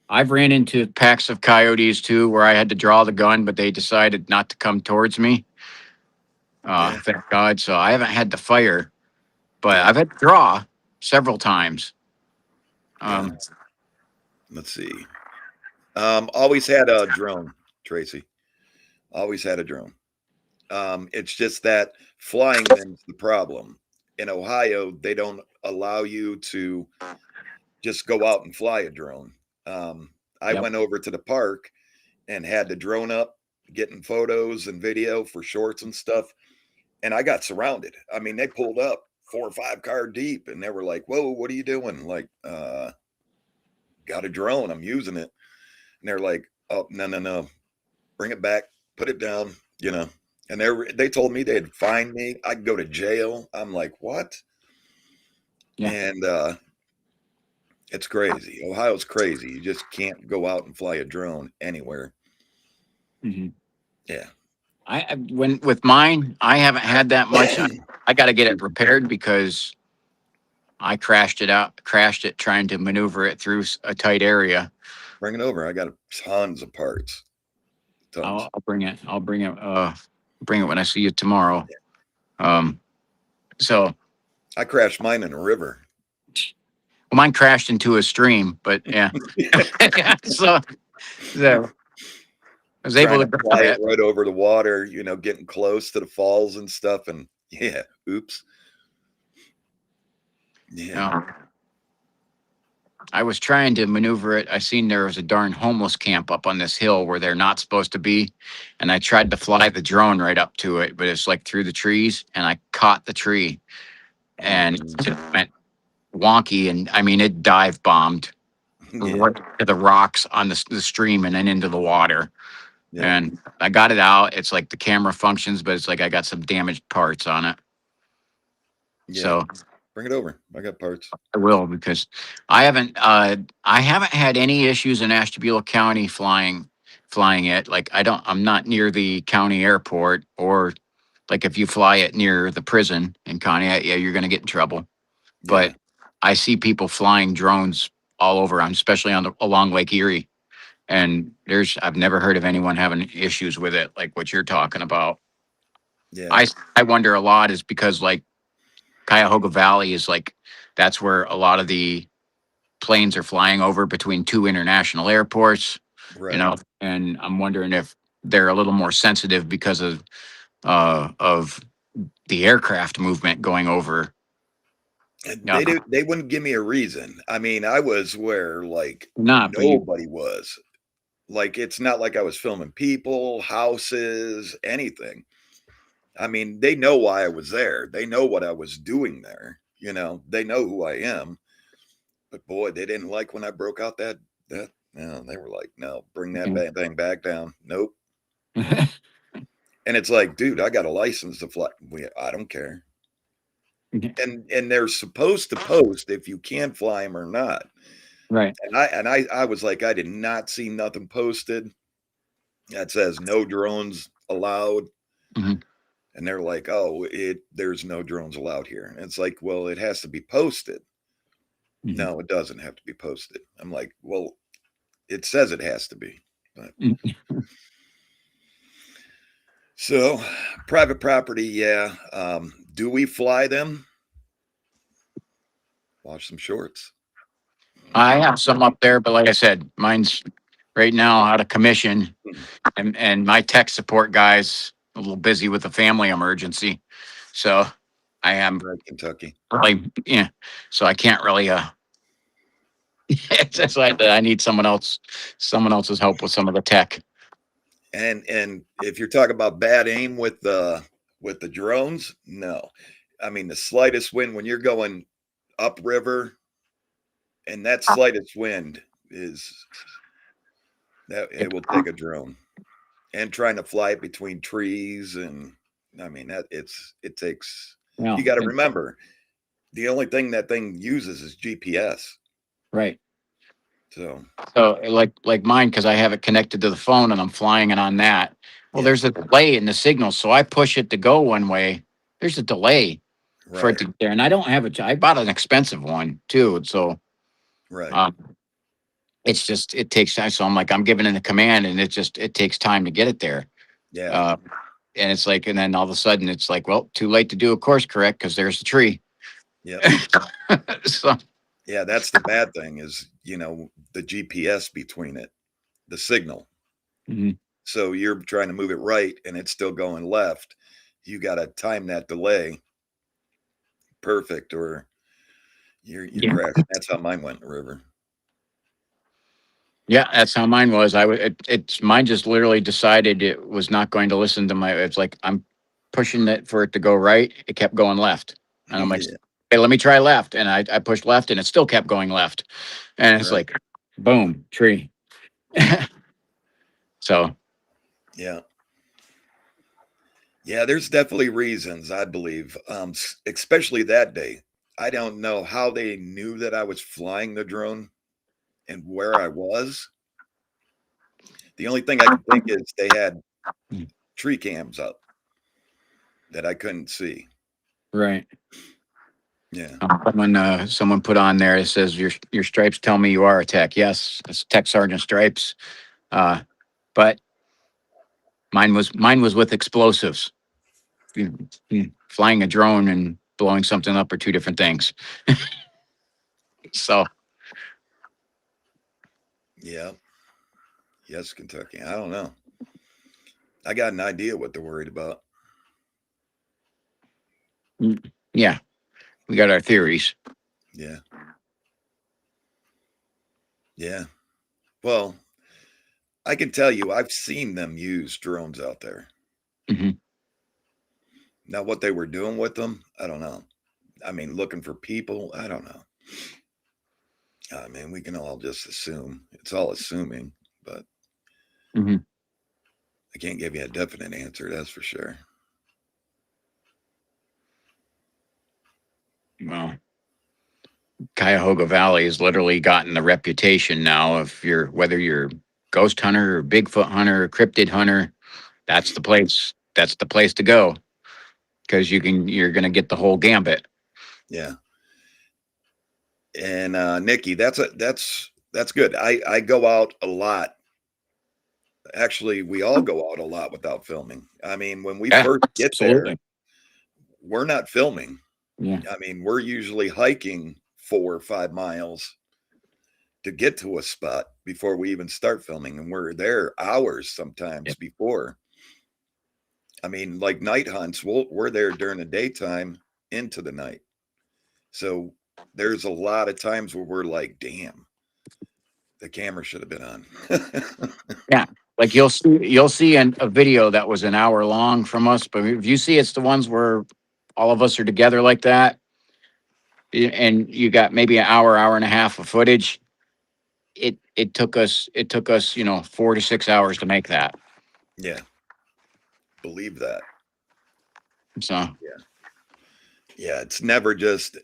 Speaker 1: I've ran into packs of coyotes too where I had to draw the gun, but they decided not to come towards me.
Speaker 2: yeah,
Speaker 1: Thank God. So I haven't had to fire, but
Speaker 2: yeah,
Speaker 1: I've had to draw several times.
Speaker 2: yeah.
Speaker 1: Um,
Speaker 2: Let's see. Always had a drone, Tracy. Always had a drone. It's just that flying them's the problem. In Ohio, they don't allow you to just go out and fly a drone. I
Speaker 1: yep.
Speaker 2: went over to the park and had the drone up, getting photos and video for shorts and stuff, and I got surrounded. I mean, they pulled up 4 or 5 car deep, and they were like, "Whoa, what are you doing?" Like, got a drone. I'm using it, and they're like, "Oh, no, no, no, bring it back, put it down." And they told me they'd fine me. I'd go to jail. I'm like, what?
Speaker 1: Yeah.
Speaker 2: And it's crazy. Ohio's crazy. You just can't go out and fly a drone anywhere.
Speaker 1: Mhm.
Speaker 2: Yeah.
Speaker 1: When with mine, I haven't had that much. I got to get it repaired because I crashed it trying to maneuver it through a tight area.
Speaker 2: Bring it over. I got tons of parts. Tons.
Speaker 1: I'll bring it. I'll bring it when I see you tomorrow. Um, so
Speaker 2: I crashed mine in a river.
Speaker 1: well, mine crashed into a stream, but yeah. so, so I was able
Speaker 2: Trying
Speaker 1: to
Speaker 2: to
Speaker 1: grab
Speaker 2: fly it
Speaker 1: it.
Speaker 2: right over the water, getting close to the falls and stuff. And yeah, oops. Yeah.
Speaker 1: Um, I was trying to maneuver it. I seen there was a darn homeless camp up on this hill where they're not supposed to be. And I tried to fly the drone right up to it, but it's like through the trees and I caught the tree and
Speaker 2: Mhm.
Speaker 1: it went wonky. And I mean, it dive bombed
Speaker 2: Yeah.
Speaker 1: right to the rocks on the stream and then into the water.
Speaker 2: Yeah.
Speaker 1: And I got it out. It's like the camera functions, but it's like I got some damaged parts on it.
Speaker 2: Yeah.
Speaker 1: So
Speaker 2: Bring it over. I got parts.
Speaker 1: I will because I haven't had any issues in Ashtabula County flying it. Like I'm not near the county airport or like if you fly it near the prison in Connie, yeah, you're gonna get in trouble.
Speaker 2: Yeah.
Speaker 1: But I see people flying drones all over, especially along Lake Erie. And I've never heard of anyone having issues with it like what you're talking about.
Speaker 2: Yeah.
Speaker 1: I wonder a lot is because like Cuyahoga Valley is like that's where a lot of the planes are flying over between two international airports,
Speaker 2: Right.
Speaker 1: and I'm wondering if they're a little more sensitive because of the aircraft movement going over.
Speaker 2: And
Speaker 1: Uh,
Speaker 2: they wouldn't give me a reason. I mean, I was where like
Speaker 1: not, but you,
Speaker 2: nobody was. Like it's not like I was filming people, houses, anything. I mean, they know why I was there. They know what I was doing there. They know who I am. But boy, they didn't like when I broke out that. No, they were like, no, bring that thing back down. Nope. And it's like, dude, I got a license to fly. I don't care. And they're supposed to post if you can fly them or not.
Speaker 1: right.
Speaker 2: And I was like, I did not see nothing posted that says no drones allowed.
Speaker 1: Mhm.
Speaker 2: And they're like, oh, there's no drones allowed here. And it's like, well, it has to be posted.
Speaker 1: Mhm.
Speaker 2: No, it doesn't have to be posted. I'm like, well, it says it has to be. But
Speaker 1: Mhm.
Speaker 2: so private property, yeah. Do we fly them? Watch some shorts.
Speaker 1: I have some up there, but like I said, mine's right now out of commission,
Speaker 2: Mhm.
Speaker 1: and my tech support guy's a little busy with a family emergency, so I am
Speaker 2: Right, Kentucky.
Speaker 1: really yeah. So I can't really it's just like that I need someone else's help with some of the tech.
Speaker 2: And if you're talking about bad aim with the drones, no. I mean, the slightest wind when you're going upriver, and that slightest wind is that it will take a drone. And trying to fly it between trees, and I mean that it takes. You
Speaker 1: Well,
Speaker 2: got to remember, the only thing that thing uses is GPS.
Speaker 1: right.
Speaker 2: So
Speaker 1: So like mine, because I have it connected to the phone and I'm flying it on that. Well,
Speaker 2: yeah,
Speaker 1: there's a delay in the signal, so I push it to go one way. There's a delay for it
Speaker 2: right,
Speaker 1: to get there, and I don't have a. I bought an expensive one too, so
Speaker 2: right,
Speaker 1: um, it's just it takes time. So I'm like I'm giving it a command, and it takes time to get it there.
Speaker 2: yeah,
Speaker 1: Uh, and it's like, and then all of a sudden it's like, well, too late to do a course correct because there's the tree.
Speaker 2: yep,
Speaker 1: So
Speaker 2: yeah. That's the bad thing is the GPS between it, the signal.
Speaker 1: mhm.
Speaker 2: So you're trying to move it right, and it's still going left. You got to time that delay perfect, or you're
Speaker 1: Yeah.
Speaker 2: crashing. That's how mine went in the river.
Speaker 1: Yeah, that's how mine was. It's mine just literally decided it was not going to listen to my. It's like I'm pushing it for it to go right. It kept going left, and I'm like,
Speaker 2: Yeah,
Speaker 1: hey, let me try left, and I pushed left, and it still kept going left, and it's
Speaker 2: right.
Speaker 1: like, boom, tree. So
Speaker 2: Yeah. Yeah, there's definitely reasons, I believe, especially that day. I don't know how they knew that I was flying the drone and where I was. The only thing I can think is they had tree cams up that I couldn't see.
Speaker 1: right.
Speaker 2: Yeah,
Speaker 1: Someone put on there. It says your stripes tell me you are a tech. Yes, it's Tech Sergeant Stripes. Uh, but mine was with explosives. Flying a drone and blowing something up are two different things. So
Speaker 2: yeah, yes, Kentucky. I don't know. I got an idea what they're worried about.
Speaker 1: yeah, we got our theories.
Speaker 2: Yeah, yeah. Well, I can tell you, I've seen them use drones out there.
Speaker 1: Hmm.
Speaker 2: Now, what they were doing with them, I don't know. I mean, looking for people, I don't know. I mean, we can all just assume. It's all assuming, but
Speaker 1: Hmm.
Speaker 2: I can't give you a definite answer, that's for sure.
Speaker 1: Well, Cuyahoga Valley has literally gotten the reputation now of whether you're ghost hunter or Bigfoot hunter or cryptid hunter, that's the place. That's the place to go because you're gonna get the whole gambit.
Speaker 2: Yeah. And Nikki, that's good. I go out a lot. Actually, we all go out a lot without filming. I mean, when we
Speaker 1: Yeah,
Speaker 2: first get there,
Speaker 1: absolutely.
Speaker 2: we're not filming.
Speaker 1: Yeah.
Speaker 2: I mean, we're usually hiking 4 or 5 miles to get to a spot before we even start filming, and we're there hours sometimes
Speaker 1: Yep.
Speaker 2: before. I mean, like night hunts, we're there during the daytime into the night. So there's a lot of times where we're like, damn, the camera should have been on.
Speaker 1: Yeah. Like you'll see a video that was an hour long from us, but if you see it's the ones where all of us are together like that, and you got maybe an hour and a half of footage, it took us 4 to 6 hours to make that.
Speaker 2: Yeah, believe that.
Speaker 1: So
Speaker 2: Yeah. Yeah, it's never just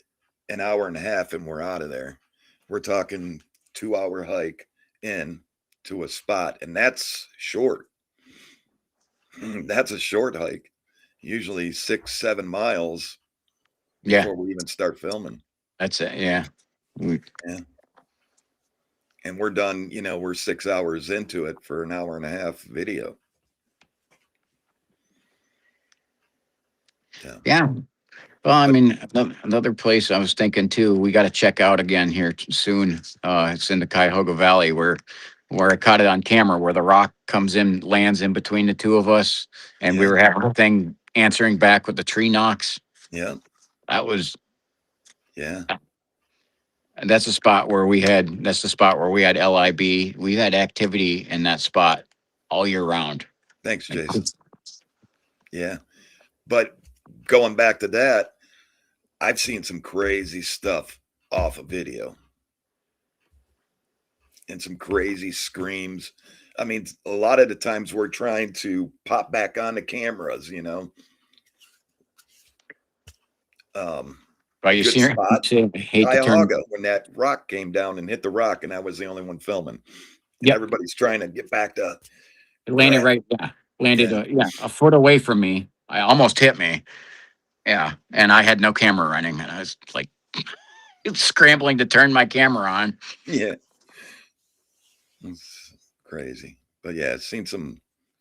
Speaker 2: an hour and a half and we're out of there. We're talking 2 hour hike in to a spot, and that's short. That's a short hike. Usually 6, 7 miles
Speaker 1: yeah,
Speaker 2: before we even start filming.
Speaker 1: that's it. Yeah. We-
Speaker 2: Yeah. And we're done, we're 6 hours into it for an hour and a half video. Yeah.
Speaker 1: yeah. Well, I
Speaker 2: But
Speaker 1: mean, another place I was thinking too, we got to check out again here soon. It's in the Cuyahoga Valley where I caught it on camera, where the rock comes in, lands in between the two of us, and we
Speaker 2: yeah,
Speaker 1: were having a thing answering back with the tree knocks.
Speaker 2: yeah,
Speaker 1: That was,
Speaker 2: yeah,
Speaker 1: and that's the spot where we had LIB. We had activity in that spot all year round.
Speaker 2: Thanks, Jason. Yeah. But going back to that, I've seen some crazy stuff off of video and some crazy screams. I mean, a lot of the times we're trying to pop back on the cameras, you know.
Speaker 1: Well, you
Speaker 2: Good
Speaker 1: see,
Speaker 2: spot.
Speaker 1: I hate to turn.
Speaker 2: Cuyahoga, when that rock came down and hit the rock, and I was the only one filming, and
Speaker 1: Yep,
Speaker 2: everybody's trying to get back to
Speaker 1: it landed
Speaker 2: grab.
Speaker 1: right. Yeah, landed.
Speaker 2: Yeah,
Speaker 1: A foot away from me. I almost hit me. Yeah, and I had no camera running, and I was like scrambling to turn my camera on.
Speaker 2: yeah, it's crazy. But yeah, I've seen some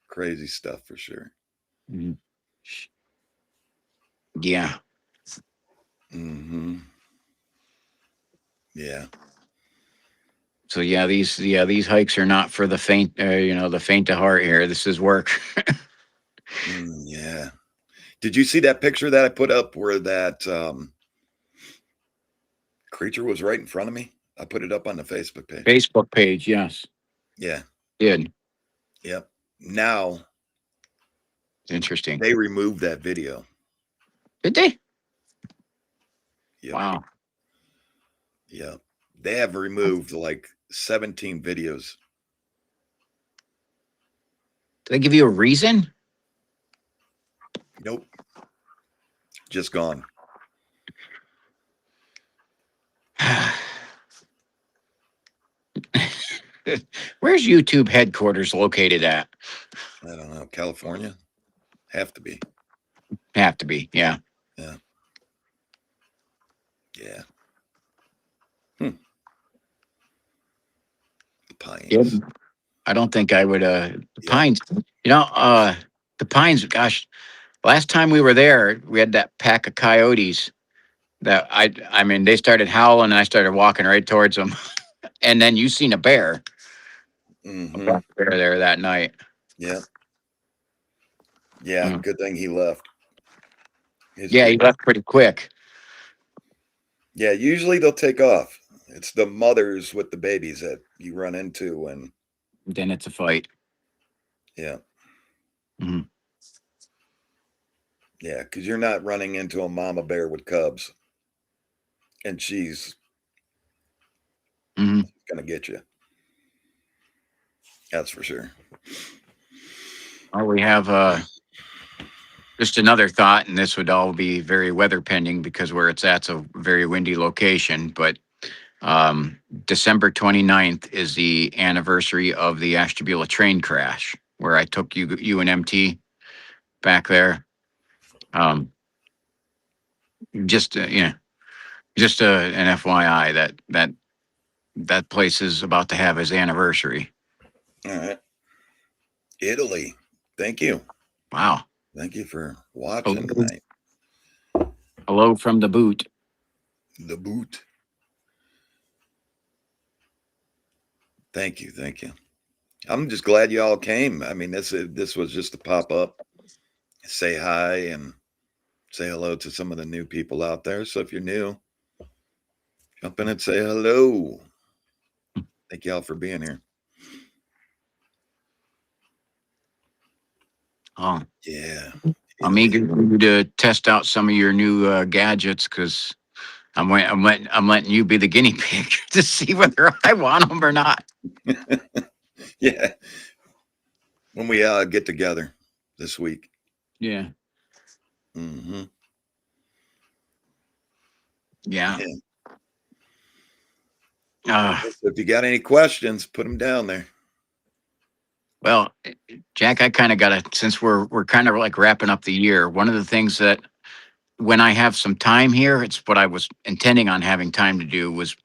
Speaker 2: crazy stuff for sure.
Speaker 1: Mhm. Yeah.
Speaker 2: Mm-hmm. Yeah.
Speaker 1: So these hikes are not for the faint. The faint of heart. Here, this is work.
Speaker 2: Yeah. Did you see that picture that I put up where that creature was right in front of me? I put it up on the Facebook page.
Speaker 1: Facebook page. Yes,
Speaker 2: Yeah.
Speaker 1: did.
Speaker 2: Yep. Now
Speaker 1: Interesting.
Speaker 2: they removed that video.
Speaker 1: Did they?
Speaker 2: Yep.
Speaker 1: Wow.
Speaker 2: Yep. They have removed like 17 videos.
Speaker 1: Did they give you a reason?
Speaker 2: Nope. Just gone.
Speaker 1: Where's YouTube headquarters located at?
Speaker 2: I don't know. California? Have to be.
Speaker 1: Have to be. Yeah.
Speaker 2: Yeah. Yeah. The
Speaker 1: Yeah.
Speaker 2: Pines.
Speaker 1: I don't think I would. The
Speaker 2: Yep.
Speaker 1: Pines. The Pines. Gosh, last time we were there, we had that pack of coyotes. That I mean, they started howling, and I started walking right towards them. And then you seen a bear. A
Speaker 2: Mm-hmm.
Speaker 1: black bear there that night.
Speaker 2: Yep. Yeah.
Speaker 1: Mm.
Speaker 2: Good thing he left. His
Speaker 1: Yeah, he
Speaker 2: group.
Speaker 1: left pretty quick.
Speaker 2: Yeah. Usually they'll take off. It's the mothers with the babies that you run into. And
Speaker 1: Then it's a fight.
Speaker 2: yeah.
Speaker 1: Mhm.
Speaker 2: Yeah. Because you're not running into a mama bear with cubs and she's
Speaker 1: Mhm.
Speaker 2: going to get you. That's for sure.
Speaker 1: Or we have just another thought, and this would all be very weather pending because where it's at's a very windy location. But December 29th is the anniversary of the Ashtabula train crash where I took you and MT back there. Um, just just an FYI that place is about to have his anniversary.
Speaker 2: All right. Italy. Thank you.
Speaker 1: Wow.
Speaker 2: Thank you for watching
Speaker 1: Hello,
Speaker 2: tonight.
Speaker 1: hello from the boot.
Speaker 2: The boot. Thank you. Thank you. I'm just glad you all came. I mean, this was just a pop up, say hi and say hello to some of the new people out there. So if you're new, jump in and say hello. Thank y'all for being here.
Speaker 1: Oh,
Speaker 2: Yeah.
Speaker 1: I'm
Speaker 2: Italy.
Speaker 1: eager to test out some of your new gadgets because I'm letting you be the guinea pig to see whether I want them or not.
Speaker 2: Yeah. When we get together this week.
Speaker 1: Yeah.
Speaker 2: Mm-hmm.
Speaker 1: Yeah.
Speaker 2: Yeah.
Speaker 1: Uh,
Speaker 2: So if you got any questions, put them down there.
Speaker 1: well, Jack, I kind of got to since we're kind of like wrapping up the year. One of the things that when I have some time here, it's what I was intending on having time to do was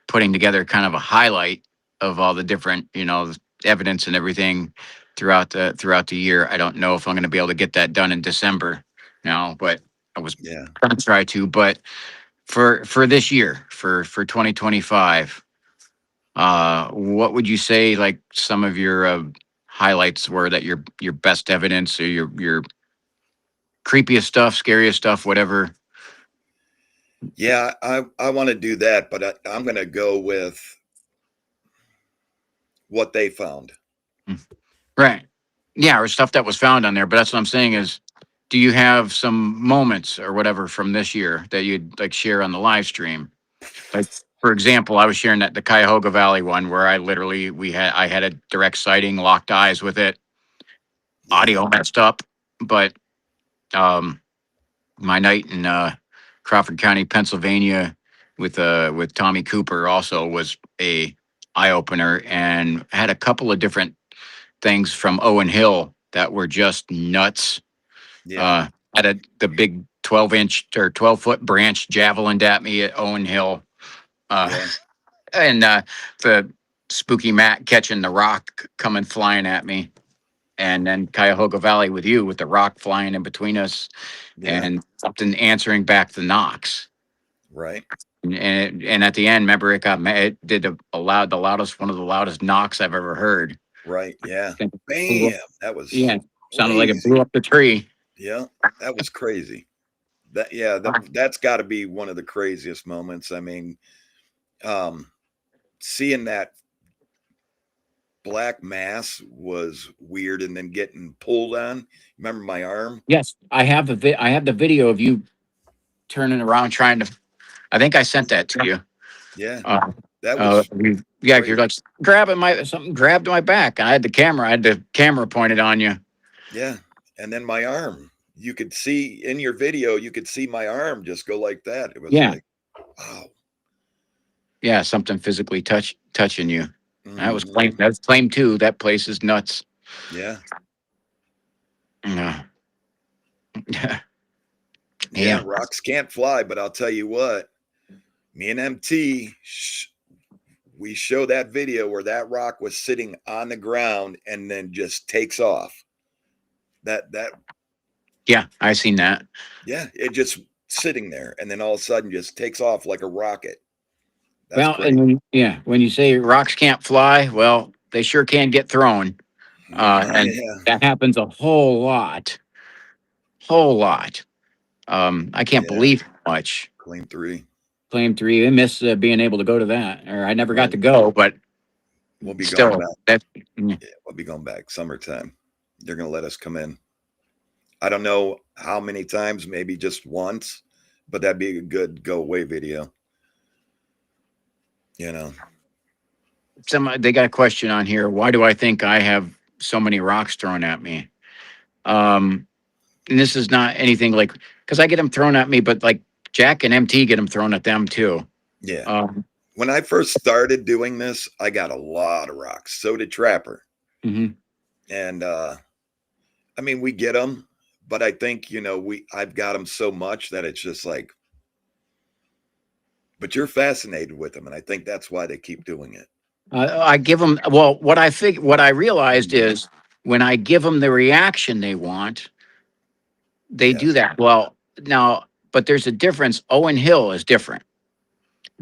Speaker 1: putting together kind of a highlight of all the different, evidence and everything throughout the year. I don't know if I'm going to be able to get that done in December now, but I was
Speaker 2: Yeah.
Speaker 1: going to try to. But for this year, for 2025, what would you say like some of your highlights were that your best evidence or your creepiest stuff, scariest stuff, whatever.
Speaker 2: Yeah, I want to do that, but I'm going to go with what they found.
Speaker 1: Right. Yeah, or stuff that was found on there. But that's what I'm saying is, do you have some moments or whatever from this year that you'd like share on the live stream? Like, for example, I was sharing that the Cuyahoga Valley one where I had a direct sighting, locked eyes with it,
Speaker 2: Yeah.
Speaker 1: audio messed up, but um, my night in Crawford County, Pennsylvania, with Tommy Cooper also was a eye opener, and had a couple of different things from Owen Hill that were just nuts.
Speaker 2: Yeah.
Speaker 1: Uh, had the big 12-inch or 12-foot branch javelined at me at Owen Hill. Uh,
Speaker 2: Yeah.
Speaker 1: and the spooky Matt catching the rock coming flying at me. And then Cuyahoga Valley with you with the rock flying in between us
Speaker 2: Yeah.
Speaker 1: and something answering back the knocks.
Speaker 2: Right.
Speaker 1: And at the end, remember it got mad. It did the loudest, one of the loudest knocks I've ever heard.
Speaker 2: Right. Yeah.
Speaker 1: And blew up-
Speaker 2: Bam. That was
Speaker 1: Yeah, sounded like it blew
Speaker 2: crazy.
Speaker 1: up the tree.
Speaker 2: Yeah. That was crazy. That yeah, that's got to be one of the craziest moments. I mean, um, seeing that black mass was weird, and then getting pulled on. Remember my arm?
Speaker 1: Yes, I have the video of you turning around trying to. I think I sent that to you.
Speaker 2: Yeah,
Speaker 1: Uh,
Speaker 2: that was
Speaker 1: yeah, you're
Speaker 2: crazy.
Speaker 1: like grabbing my something grabbed my back. And I had the camera. I had the camera pointed on you.
Speaker 2: Yeah, and then my arm. You could see in your video. You could see my arm just go like that. It was
Speaker 1: Yeah,
Speaker 2: like, wow.
Speaker 1: yeah, something physically touching you. That was
Speaker 2: Hmm.
Speaker 1: claim. That's claim two. That place is nuts.
Speaker 2: Yeah,
Speaker 1: Yeah,
Speaker 2: yeah.
Speaker 1: yeah,
Speaker 2: Rocks can't fly, but I'll tell you what. Me and MT, we show that video where that rock was sitting on the ground and then just takes off. That
Speaker 1: yeah. I seen that.
Speaker 2: yeah, it just sitting there and then all of a sudden just takes off like a rocket. That's
Speaker 1: Well,
Speaker 2: crazy.
Speaker 1: yeah, when you say rocks can't fly, well, they sure can get thrown, and
Speaker 2: Yeah,
Speaker 1: that happens a whole lot. I can't
Speaker 2: yeah.
Speaker 1: believe how much.
Speaker 2: Claim three.
Speaker 1: Claim three. I miss being able to go to that, or I never got
Speaker 2: Right.
Speaker 1: to go, but
Speaker 2: We'll be going
Speaker 1: still,
Speaker 2: back.
Speaker 1: that mm,
Speaker 2: Yeah, we'll be going back. Summertime. They're gonna let us come in. I don't know how many times, maybe just once, but that'd be a good go away video. You know.
Speaker 1: they got a question on here. Why do I think I have so many rocks thrown at me? Um, and this is not anything like because I get them thrown at me, but like Jack and MT get them thrown at them too.
Speaker 2: Yeah.
Speaker 1: Um,
Speaker 2: When I first started doing this, I got a lot of rocks. So did Trapper.
Speaker 1: mhm.
Speaker 2: And I mean, we get them, but I think, I've got them so much that it's just like, but you're fascinated with them. And I think that's why they keep doing it.
Speaker 1: I give them. Well, what I realized is when I give them the reaction they want, they do
Speaker 2: Yes.
Speaker 1: that. Well, now, but there's a difference. Owen Hill is different.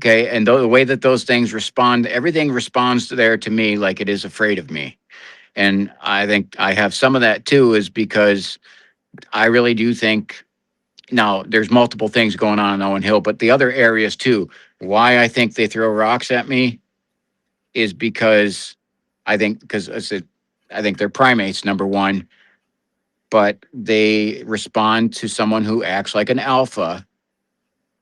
Speaker 1: Okay. And the way that those things respond, everything responds to there to me like it is afraid of me. And I think I have some of that too, is because I really do think now there's multiple things going on in Owen Hill, but the other areas too. Why I think they throw rocks at me is because because I think they're primates, number one, but they respond to someone who acts like an alpha.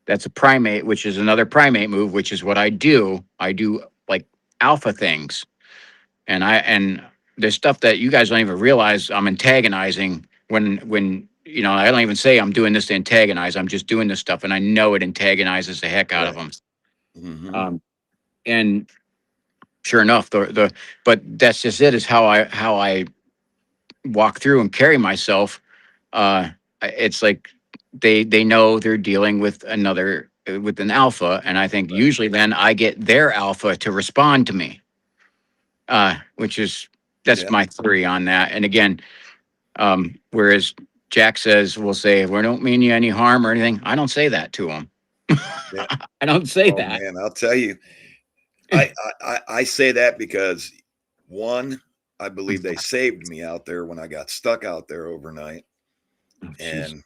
Speaker 1: That's a primate, which is another primate move, which is what I do. I do like alpha things. And there's stuff that you guys don't even realize I'm antagonizing when I don't even say I'm doing this to antagonize. I'm just doing this stuff, and I know it antagonizes the heck out of
Speaker 2: Right.
Speaker 1: them.
Speaker 2: Hmm.
Speaker 1: And sure enough, but that's just it. Is how I walk through and carry myself. It's like they know they're dealing with with an alpha, and I think
Speaker 2: Right.
Speaker 1: usually then I get their alpha to respond to me, which is that's
Speaker 2: Yeah.
Speaker 1: my theory on that. And again, whereas Jack says, we'll say, we don't mean you any harm or anything. I don't say that to him.
Speaker 2: Yeah.
Speaker 1: I don't say
Speaker 2: Oh
Speaker 1: that.
Speaker 2: man, I'll tell you. I say that because one, I believe they saved me out there when I got stuck out there overnight.
Speaker 1: Oh, jeez.
Speaker 2: And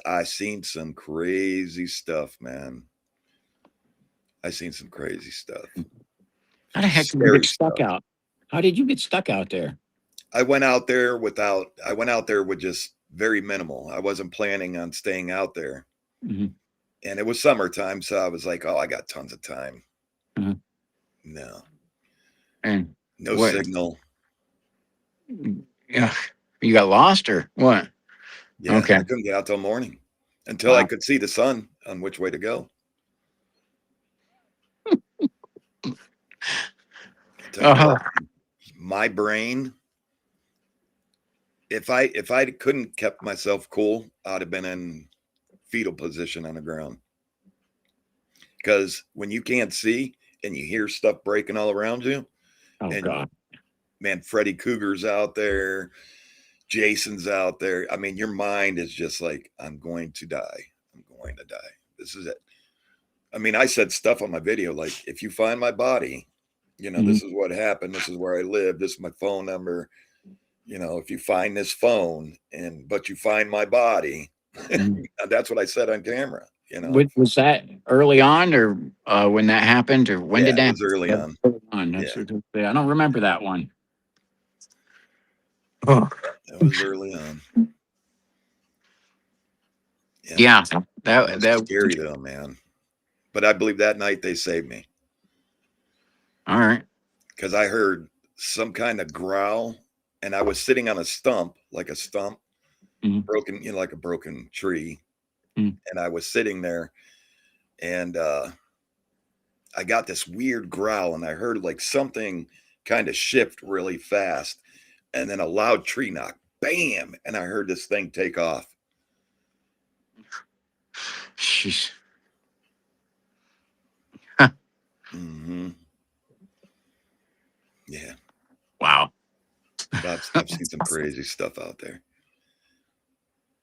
Speaker 2: I seen some crazy stuff, man. I seen some crazy stuff.
Speaker 1: How the heck did you get
Speaker 2: Scary
Speaker 1: stuck
Speaker 2: stuff.
Speaker 1: out? How did you get stuck out there?
Speaker 2: I went out there with just very minimal. I wasn't planning on staying out there.
Speaker 1: Hmm.
Speaker 2: And it was summertime, so I was like, oh, I got tons of time.
Speaker 1: Hmm.
Speaker 2: No,
Speaker 1: And
Speaker 2: no
Speaker 1: what?
Speaker 2: signal.
Speaker 1: Yeah, you got lost or what?
Speaker 2: Yeah,
Speaker 1: Okay.
Speaker 2: I couldn't get out till morning until I
Speaker 1: Wow.
Speaker 2: could see the sun on which way to go. I'll tell you
Speaker 1: Uh,
Speaker 2: what, my brain, if I couldn't kept myself cool, I'd have been in fetal position on the ground. Because when you can't see and you hear stuff breaking all around you,
Speaker 1: oh
Speaker 2: and
Speaker 1: God.
Speaker 2: man, Freddy Cougar's out there, Jason's out there. I mean, your mind is just like, I'm going to die. I'm going to die. This is it. I mean, I said stuff on my video like, if you find my body,
Speaker 1: Mhm.
Speaker 2: this is what happened. This is where I live. This is my phone number. If you find this phone but you find my body,
Speaker 1: Mhm.
Speaker 2: that's what I said on camera.
Speaker 1: Was that early on, or when that happened, or when
Speaker 2: Yeah,
Speaker 1: did
Speaker 2: it
Speaker 1: that?
Speaker 2: was early
Speaker 1: That was
Speaker 2: on.
Speaker 1: early on.
Speaker 2: Yeah,
Speaker 1: I don't remember that one. Oh.
Speaker 2: it was early on. Yeah,
Speaker 1: Yeah,
Speaker 2: it
Speaker 1: that
Speaker 2: was
Speaker 1: that.
Speaker 2: scary though, man. But I believe that night they saved me
Speaker 1: All right.
Speaker 2: because I heard some kind of growl, and I was sitting on a stump, like a stump,
Speaker 1: Mhm.
Speaker 2: broken, like a broken tree,
Speaker 1: Mhm.
Speaker 2: and I was sitting there, and I got this weird growl, and I heard like something kind of shift really fast, and then a loud tree knock, bam, and I heard this thing take off.
Speaker 1: Jeez.
Speaker 2: Hmm. Yeah,
Speaker 1: Wow.
Speaker 2: I've seen some crazy stuff out there.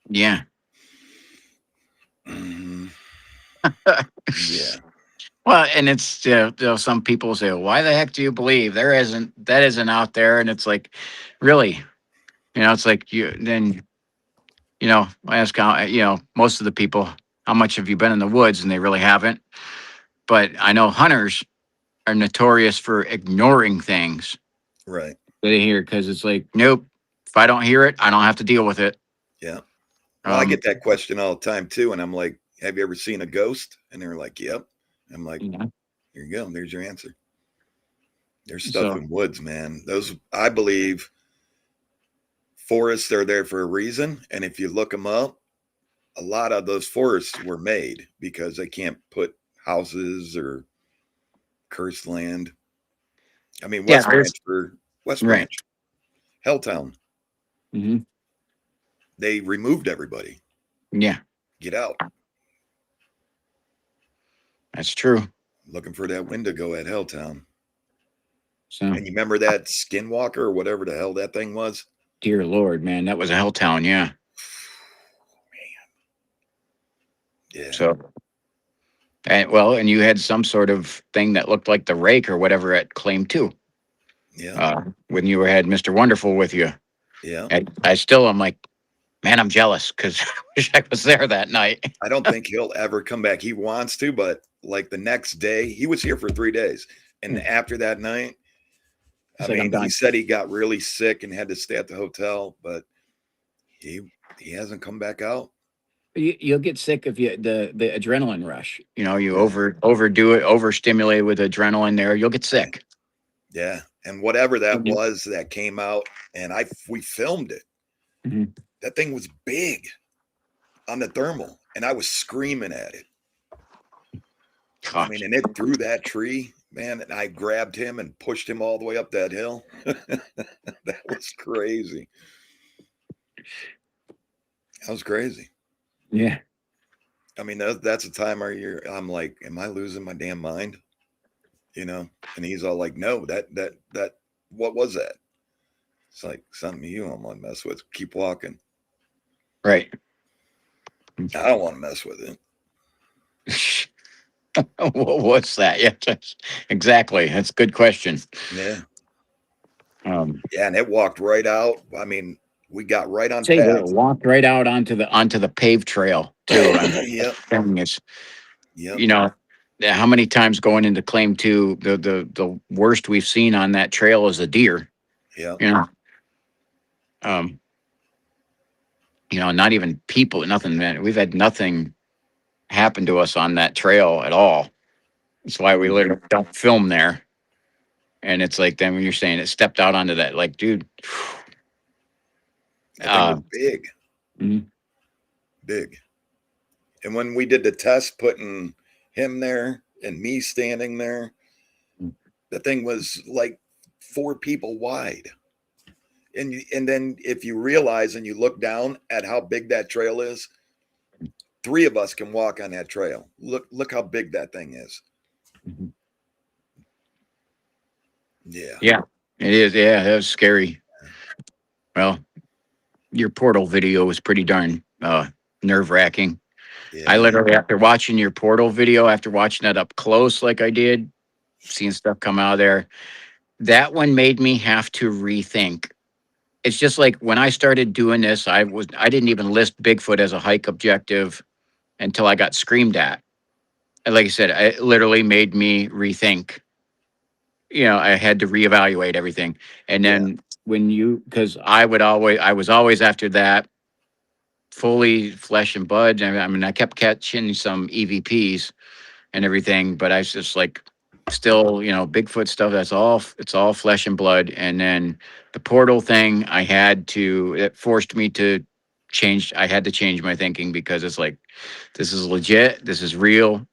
Speaker 1: Yeah.
Speaker 2: Hmm. Yeah,
Speaker 1: Well, and it's some people say, "Why the heck do you believe that isn't out there?" And it's like, really, it's like I ask most of the people, how much have you been in the woods, and they really haven't. But I know hunters are notorious for ignoring things
Speaker 2: right.
Speaker 1: that they hear because it's like, nope, if I don't hear it, I don't have to deal with it.
Speaker 2: Yeah. Well, I
Speaker 1: Um,
Speaker 2: get that question all the time too, and I'm like, "Have you ever seen a ghost?" And they're like, "Yep." I'm like,
Speaker 1: yeah.
Speaker 2: "Here you go. There's your answer." There's stuff
Speaker 1: So
Speaker 2: in woods, man. Those, I believe, forests are there for a reason, and if you look them up, a lot of those forests were made because they can't put houses or cursed land. I mean,
Speaker 1: yeah, there's
Speaker 2: West
Speaker 1: right.
Speaker 2: Ranch, Helltown,
Speaker 1: Hmm.
Speaker 2: they removed everybody.
Speaker 1: Yeah,
Speaker 2: Get out.
Speaker 1: that's true.
Speaker 2: Looking for that Wendigo at Helltown.
Speaker 1: So,
Speaker 2: And you remember that Skinwalker or whatever the hell that thing was?
Speaker 1: dear Lord, man, that was a hell town. Yeah.
Speaker 2: Yeah,
Speaker 1: So, and you had some sort of thing that looked like the rake or whatever at claim too.
Speaker 2: yeah,
Speaker 1: When you had Mr. Wonderful with you,
Speaker 2: yeah.
Speaker 1: I still am like, man, I'm jealous because I wish I was there that night.
Speaker 2: I don't think he'll ever come back. He wants to, but like the next day, he was here for 3 days. And after that night, I
Speaker 1: It's like I'm
Speaker 2: mean, he
Speaker 1: done.
Speaker 2: said he got really sick and had to stay at the hotel, but he hasn't come back out.
Speaker 1: You'll get sick if the adrenaline rush. You
Speaker 2: Yeah.
Speaker 1: overdo it, overstimulate with adrenaline. There, you'll get
Speaker 2: Yeah.
Speaker 1: sick.
Speaker 2: Yeah. And whatever that
Speaker 1: Mhm.
Speaker 2: was that came out, and we filmed it.
Speaker 1: Mhm.
Speaker 2: That thing was big on the thermal, and I was screaming at it. I mean,
Speaker 1: Gosh.
Speaker 2: and it threw that tree, man, and I grabbed him and pushed him all the way up that hill. That was crazy. That was crazy.
Speaker 1: Yeah.
Speaker 2: I mean, that's a time where I'm like, am I losing my damn mind? And he's all like, no, that, what was that? It's like something you don't want to mess with. Keep walking.
Speaker 1: Right.
Speaker 2: I don't want to mess with it.
Speaker 1: What's that? Yeah. Exactly. That's a good question.
Speaker 2: Yeah.
Speaker 1: Um,
Speaker 2: Yeah. And it walked right out. I mean, we got right on
Speaker 1: say they
Speaker 2: path.
Speaker 1: walked right out onto the paved trail too. And
Speaker 2: Yep.
Speaker 1: thing is,
Speaker 2: Yep.
Speaker 1: you know, how many times going into claim two, the worst we've seen on that trail is a deer.
Speaker 2: Yep.
Speaker 1: You know, Um, not even people, nothing, man. We've had nothing happen to us on that trail at all. That's why we
Speaker 2: Mhm.
Speaker 1: literally don't film there. And it's like then when you're saying it stepped out onto that, like, dude,
Speaker 2: That thing was
Speaker 1: uh,
Speaker 2: big,
Speaker 1: mhm,
Speaker 2: big. And when we did the test, putting him there and me standing there, the thing was like 4 people wide. And then if you realize and you look down at how big that trail is, 3 of us can walk on that trail. Look how big that thing is.
Speaker 1: mhm.
Speaker 2: Yeah.
Speaker 1: Yeah, it is. Yeah, that was scary. Well, your portal video was pretty darn nerve wracking. I
Speaker 2: Yeah.
Speaker 1: literally, after watching your portal video, after watching that up close, like I did, seeing stuff come out of there, that one made me have to rethink. It's just like when I started doing this, I didn't even list Bigfoot as a hike objective until I got screamed at. And like I said, it literally made me rethink. I had to reevaluate everything. And
Speaker 2: Yeah.
Speaker 1: then because I was always after that fully flesh and blood. I mean, I kept catching some EVPs and everything, but I was just like, still, Bigfoot stuff. It's all flesh and blood. And then the portal thing, it forced me to change. I had to change my thinking because it's like, this is legit. This is real.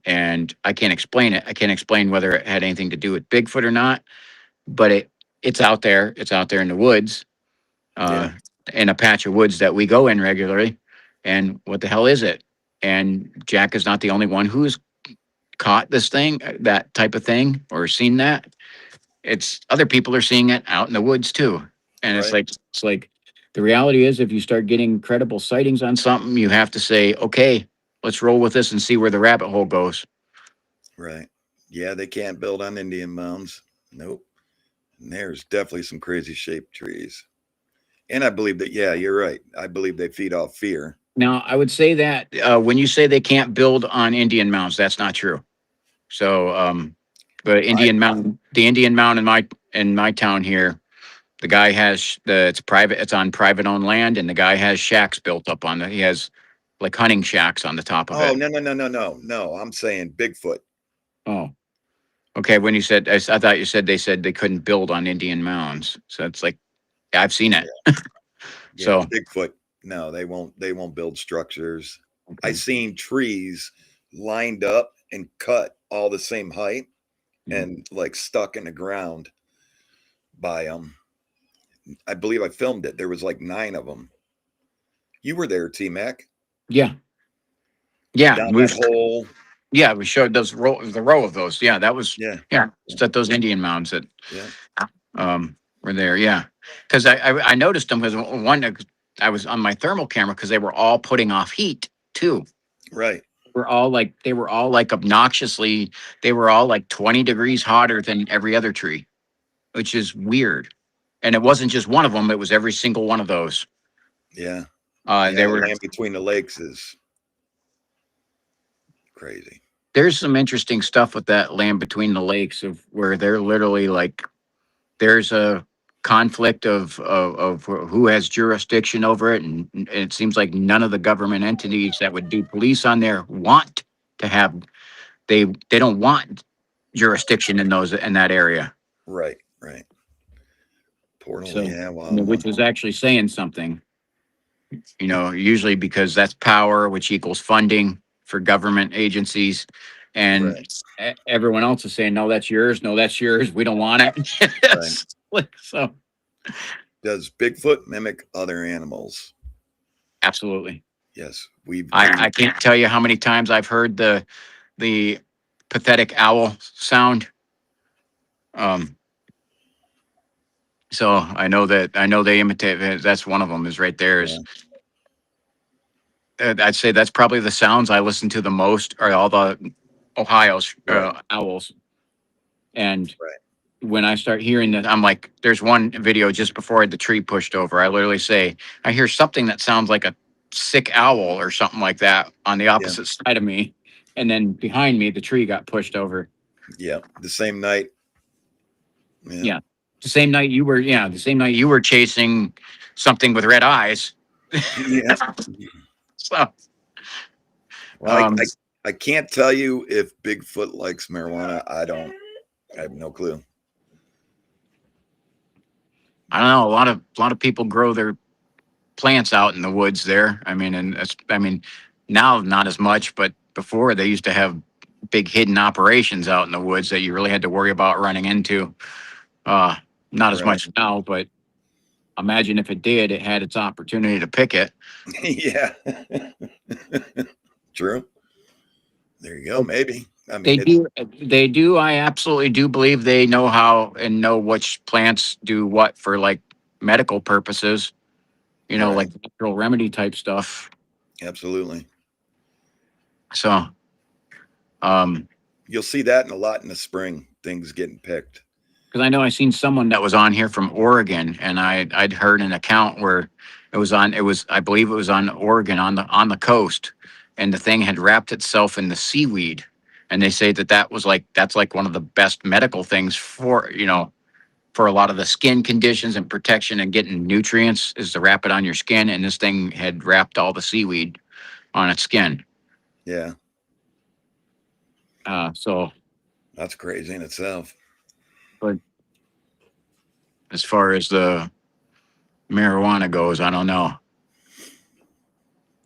Speaker 1: And I can't explain it. I can't explain whether it had anything to do with Bigfoot or not, but it's out there. It's out there in the woods,
Speaker 2: Yeah.
Speaker 1: uh, in a patch of woods that we go in regularly. And what the hell is it? And Jack is not the only one who's caught this thing, that type of thing, or seen that. It's other people are seeing it out in the woods too. And
Speaker 2: Right.
Speaker 1: it's like the reality is if you start getting credible sightings on something, you have to say, okay, let's roll with this and see where the rabbit hole goes.
Speaker 2: Right. Yeah, they can't build on Indian mounds. Nope. And there's definitely some crazy shaped trees. And I believe that, yeah, you're right. I believe they feed off fear.
Speaker 1: Now, I would say that when you say they can't build on Indian mounds, that's not true. So,
Speaker 2: I
Speaker 1: The Indian mound in my town here, the guy has it's private, it's on private owned land, and the guy has shacks built up on it. He has like hunting shacks on the top of
Speaker 2: Oh,
Speaker 1: it.
Speaker 2: no. I'm saying Bigfoot.
Speaker 1: Oh, okay. When you said, I thought you said they said they couldn't build on Indian mounds. So it's like I've seen it.
Speaker 2: Yeah. Yeah,
Speaker 1: So
Speaker 2: Bigfoot. No, they won't build structures. I
Speaker 1: okay.
Speaker 2: seen trees lined up and cut all the same height
Speaker 1: Mhm.
Speaker 2: and like stuck in the ground by them. I believe I filmed it. There was like 9 of them. You were there, T Mac,
Speaker 1: Yeah, yeah.
Speaker 2: down that hole.
Speaker 1: We showed the row of those. Yeah, that was
Speaker 2: Yeah,
Speaker 1: yeah.
Speaker 2: yeah,
Speaker 1: It's at those Indian mounds that
Speaker 2: yeah.
Speaker 1: were there. Yeah, because I noticed them because one I was on my thermal camera because they were all putting off heat too.
Speaker 2: Right.
Speaker 1: They were all like obnoxiously. They were all like 20 degrees hotter than every other tree, which is weird. And it wasn't just one of them; it was every single one of those.
Speaker 2: Yeah. Yeah,
Speaker 1: They
Speaker 2: the
Speaker 1: were
Speaker 2: land between the lakes is crazy.
Speaker 1: There's some interesting stuff with that land between the lakes of where they're literally like there's a conflict of who has jurisdiction over it, and it seems like none of the government entities that would do police on there want to have they don't want jurisdiction in that area.
Speaker 2: Right, right. Portal,
Speaker 1: So,
Speaker 2: yeah, well,
Speaker 1: which is actually saying something, usually because that's power, which equals funding for government agencies. And
Speaker 2: right,
Speaker 1: everyone else is saying, no, that's yours. No, that's yours. We don't want it.
Speaker 2: right.
Speaker 1: Yes. So,
Speaker 2: Does Bigfoot mimic other animals?
Speaker 1: absolutely.
Speaker 2: Yes, we've
Speaker 1: I can't tell you how many times I've heard the pathetic owl sound. Um, so I know they imitate it. That's one of them is right there is
Speaker 2: yeah,
Speaker 1: I'd say that's probably the sounds I listen to the most are all the Ohio's
Speaker 2: right,
Speaker 1: owls. And
Speaker 2: right.
Speaker 1: when I start hearing that, I'm like, there's one video just before the tree pushed over. I literally say, I hear something that sounds like a sick owl or something like that on the
Speaker 2: Yeah,
Speaker 1: opposite side of me. And then behind me, the tree got pushed over.
Speaker 2: yeah. The same night. Yeah,
Speaker 1: Yeah. The same night you were, yeah, the same night you were chasing something with red eyes.
Speaker 2: Yeah.
Speaker 1: So,
Speaker 2: Well,
Speaker 1: um,
Speaker 2: I can't tell you if Bigfoot likes marijuana. I don't. I have no clue.
Speaker 1: I don't know. A lot of people grow their plants out in the woods there. I mean, I mean, now not as much, but before they used to have big hidden operations out in the woods that you really had to worry about running into. Uh, Not as
Speaker 2: Right.
Speaker 1: much now, but imagine if it did, it had its opportunity to pick it.
Speaker 2: Yeah. True. There you go. Maybe. I
Speaker 1: They
Speaker 2: mean, it's
Speaker 1: do. They do. I absolutely do believe they know how and know which plants do what for like medical purposes.
Speaker 2: right.
Speaker 1: Like natural remedy type stuff.
Speaker 2: Absolutely.
Speaker 1: So, um,
Speaker 2: You'll see that in a lot in the spring. Things getting picked.
Speaker 1: because I know I seen someone that was on here from Oregon, and I'd heard an account where I believe it was on Oregon on the coast, and the thing had wrapped itself in the seaweed, and they say that's like one of the best medical things for for a lot of the skin conditions and protection and getting nutrients is to wrap it on your skin, and this thing had wrapped all the seaweed on its skin.
Speaker 2: Yeah.
Speaker 1: So,
Speaker 2: That's crazy in itself.
Speaker 1: but as far as the marijuana goes, I don't know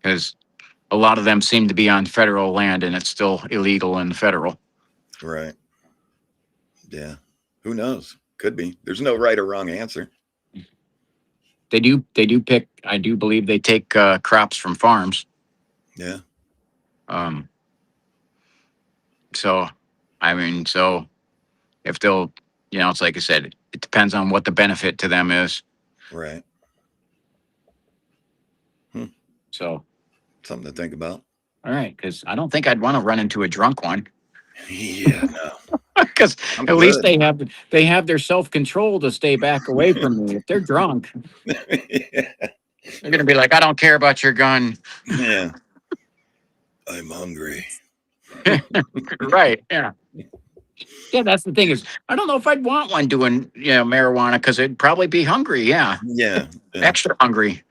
Speaker 1: because a lot of them seem to be on federal land and it's still illegal in the federal.
Speaker 2: Right. Yeah. Who knows? Could be. There's no right or wrong answer.
Speaker 1: They do pick. I do believe they take crops from farms.
Speaker 2: Yeah.
Speaker 1: Um, so, I mean, so if they'll, it's like I said, it depends on what the benefit to them is.
Speaker 2: Right.
Speaker 1: So,
Speaker 2: Something to think about.
Speaker 1: all right, because I don't think I'd want to run into a drunk one.
Speaker 2: Yeah. No.
Speaker 1: Because
Speaker 2: I'm
Speaker 1: at least
Speaker 2: good.
Speaker 1: they have their self control to stay back away from me. If they're drunk,
Speaker 2: Yeah.
Speaker 1: they're gonna be like, "I don't care about your gun."
Speaker 2: Yeah. I'm hungry.
Speaker 1: Right? Yeah. Yeah, that's the thing is, I don't know if I'd want one doing marijuana because it'd probably be hungry. Yeah,
Speaker 2: Yeah. Yeah.
Speaker 1: extra hungry.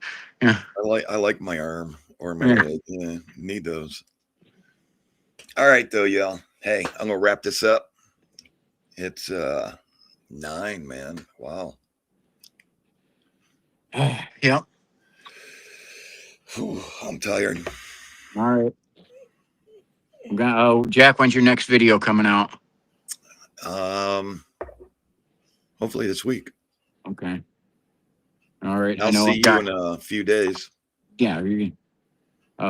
Speaker 1: Yeah.
Speaker 2: I like my arm or my
Speaker 1: Yeah.
Speaker 2: leg. Yeah. Need those. All right though, y'all. Hey, I'm gonna wrap this up. It's 9, man. Wow.
Speaker 1: Yep.
Speaker 2: Whew, I'm tired.
Speaker 1: All right. Oh, Jack, when's your next video coming out?
Speaker 2: Um, hopefully this week.
Speaker 1: Okay. All right. I
Speaker 2: I'll
Speaker 1: know
Speaker 2: see
Speaker 1: I've
Speaker 2: you
Speaker 1: got.
Speaker 2: in a few days.
Speaker 1: Yeah.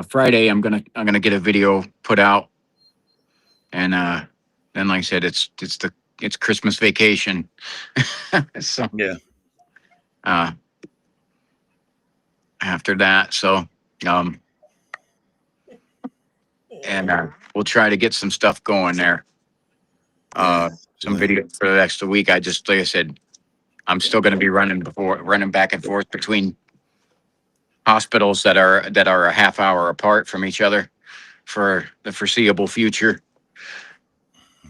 Speaker 1: Friday, I'm gonna get a video put out, and then like I said, it's Christmas vacation. So
Speaker 2: Yeah.
Speaker 1: uh, after that, so um, and we'll try to get some stuff going there.
Speaker 2: Yeah.
Speaker 1: Some
Speaker 2: Absolutely.
Speaker 1: videos for the next week. I just like I said, I'm still going to be running back and forth between hospitals that are a half hour apart from each other for the foreseeable future.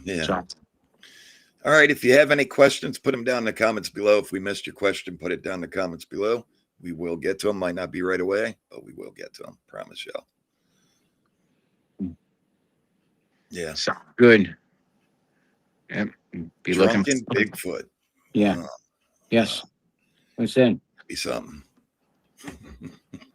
Speaker 2: Yeah.
Speaker 1: So,
Speaker 2: All right. If you have any questions, put them down in the comments below. If we missed your question, put it down in the comments below. We will get to them. Might not be right away, but we will get to them. Promise y'all. Yeah.
Speaker 1: sound good. Yep. Be looking.
Speaker 2: Drunken Bigfoot.
Speaker 1: Yeah.
Speaker 2: Uh,
Speaker 1: Yes. I said.
Speaker 2: be something.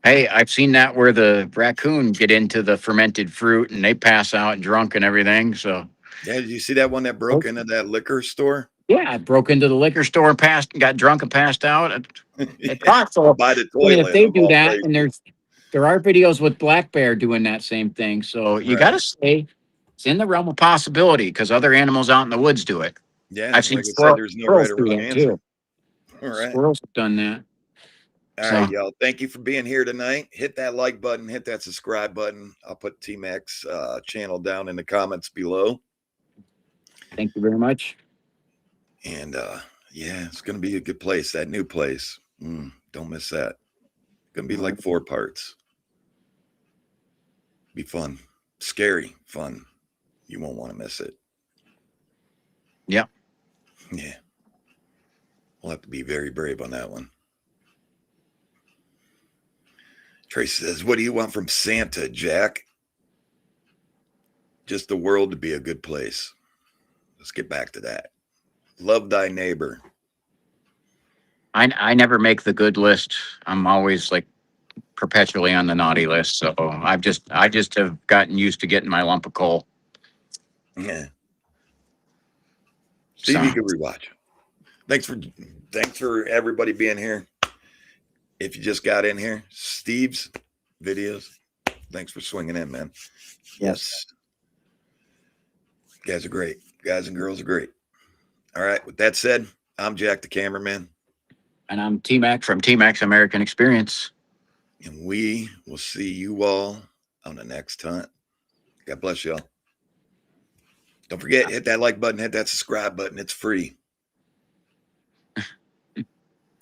Speaker 1: Hey, I've seen that where the raccoon get into the fermented fruit and they pass out drunk and everything. So
Speaker 2: Yeah. Did you see that one that broke into that liquor store?
Speaker 1: yeah, I broke into the liquor store and got drunk and passed out. It
Speaker 2: Yeah.
Speaker 1: costs so.
Speaker 2: By the
Speaker 1: I mean, if
Speaker 2: toilet
Speaker 1: they
Speaker 2: of
Speaker 1: do
Speaker 2: all
Speaker 1: that,
Speaker 2: places.
Speaker 1: and there are videos with black bear doing that same thing. So you got
Speaker 2: Right.
Speaker 1: to say it's in the realm of possibility because other animals out in the woods do it.
Speaker 2: Yeah.
Speaker 1: I've seen
Speaker 2: Like I said, there's no right
Speaker 1: squirrels
Speaker 2: or
Speaker 1: do
Speaker 2: wrong
Speaker 1: that
Speaker 2: answer.
Speaker 1: too.
Speaker 2: All right.
Speaker 1: Squirrels have done that.
Speaker 2: All
Speaker 1: So
Speaker 2: right, y'all. Thank you for being here tonight. Hit that like button, hit that subscribe button. I'll put T Mac's channel down in the comments below.
Speaker 1: thank you very much.
Speaker 2: And yeah, it's going to be a good place. That new place. Don't miss that. Going to be like 4 parts. Be fun. Scary fun. You won't want to miss it.
Speaker 1: Yep.
Speaker 2: Yeah. We'll have to be very brave on that one. Tracy says, what do you want from Santa, Jack? Just the world to be a good place. Let's get back to that. Love thy neighbor.
Speaker 1: I never make the good list. I'm always like perpetually on the naughty list. So I just have gotten used to getting my lump of coal.
Speaker 2: Yeah. Steve,
Speaker 1: So
Speaker 2: you can rewatch. Thanks for everybody being here. If you just got in here, Steve's videos. Thanks for swinging in, man. Yes. You guys are great. Guys and girls are great. All right. With that said, I'm Jack the cameraman.
Speaker 1: And I'm T-Mac from T-Mac's American Experience.
Speaker 2: And we will see you all on the next hunt. God bless y'all. Don't forget, hit that like button, hit that subscribe button. It's free.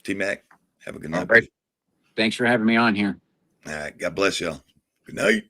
Speaker 2: T-Mac, have a good night.
Speaker 1: All right. Thanks for having me on here.
Speaker 2: All right. God bless y'all. Good night.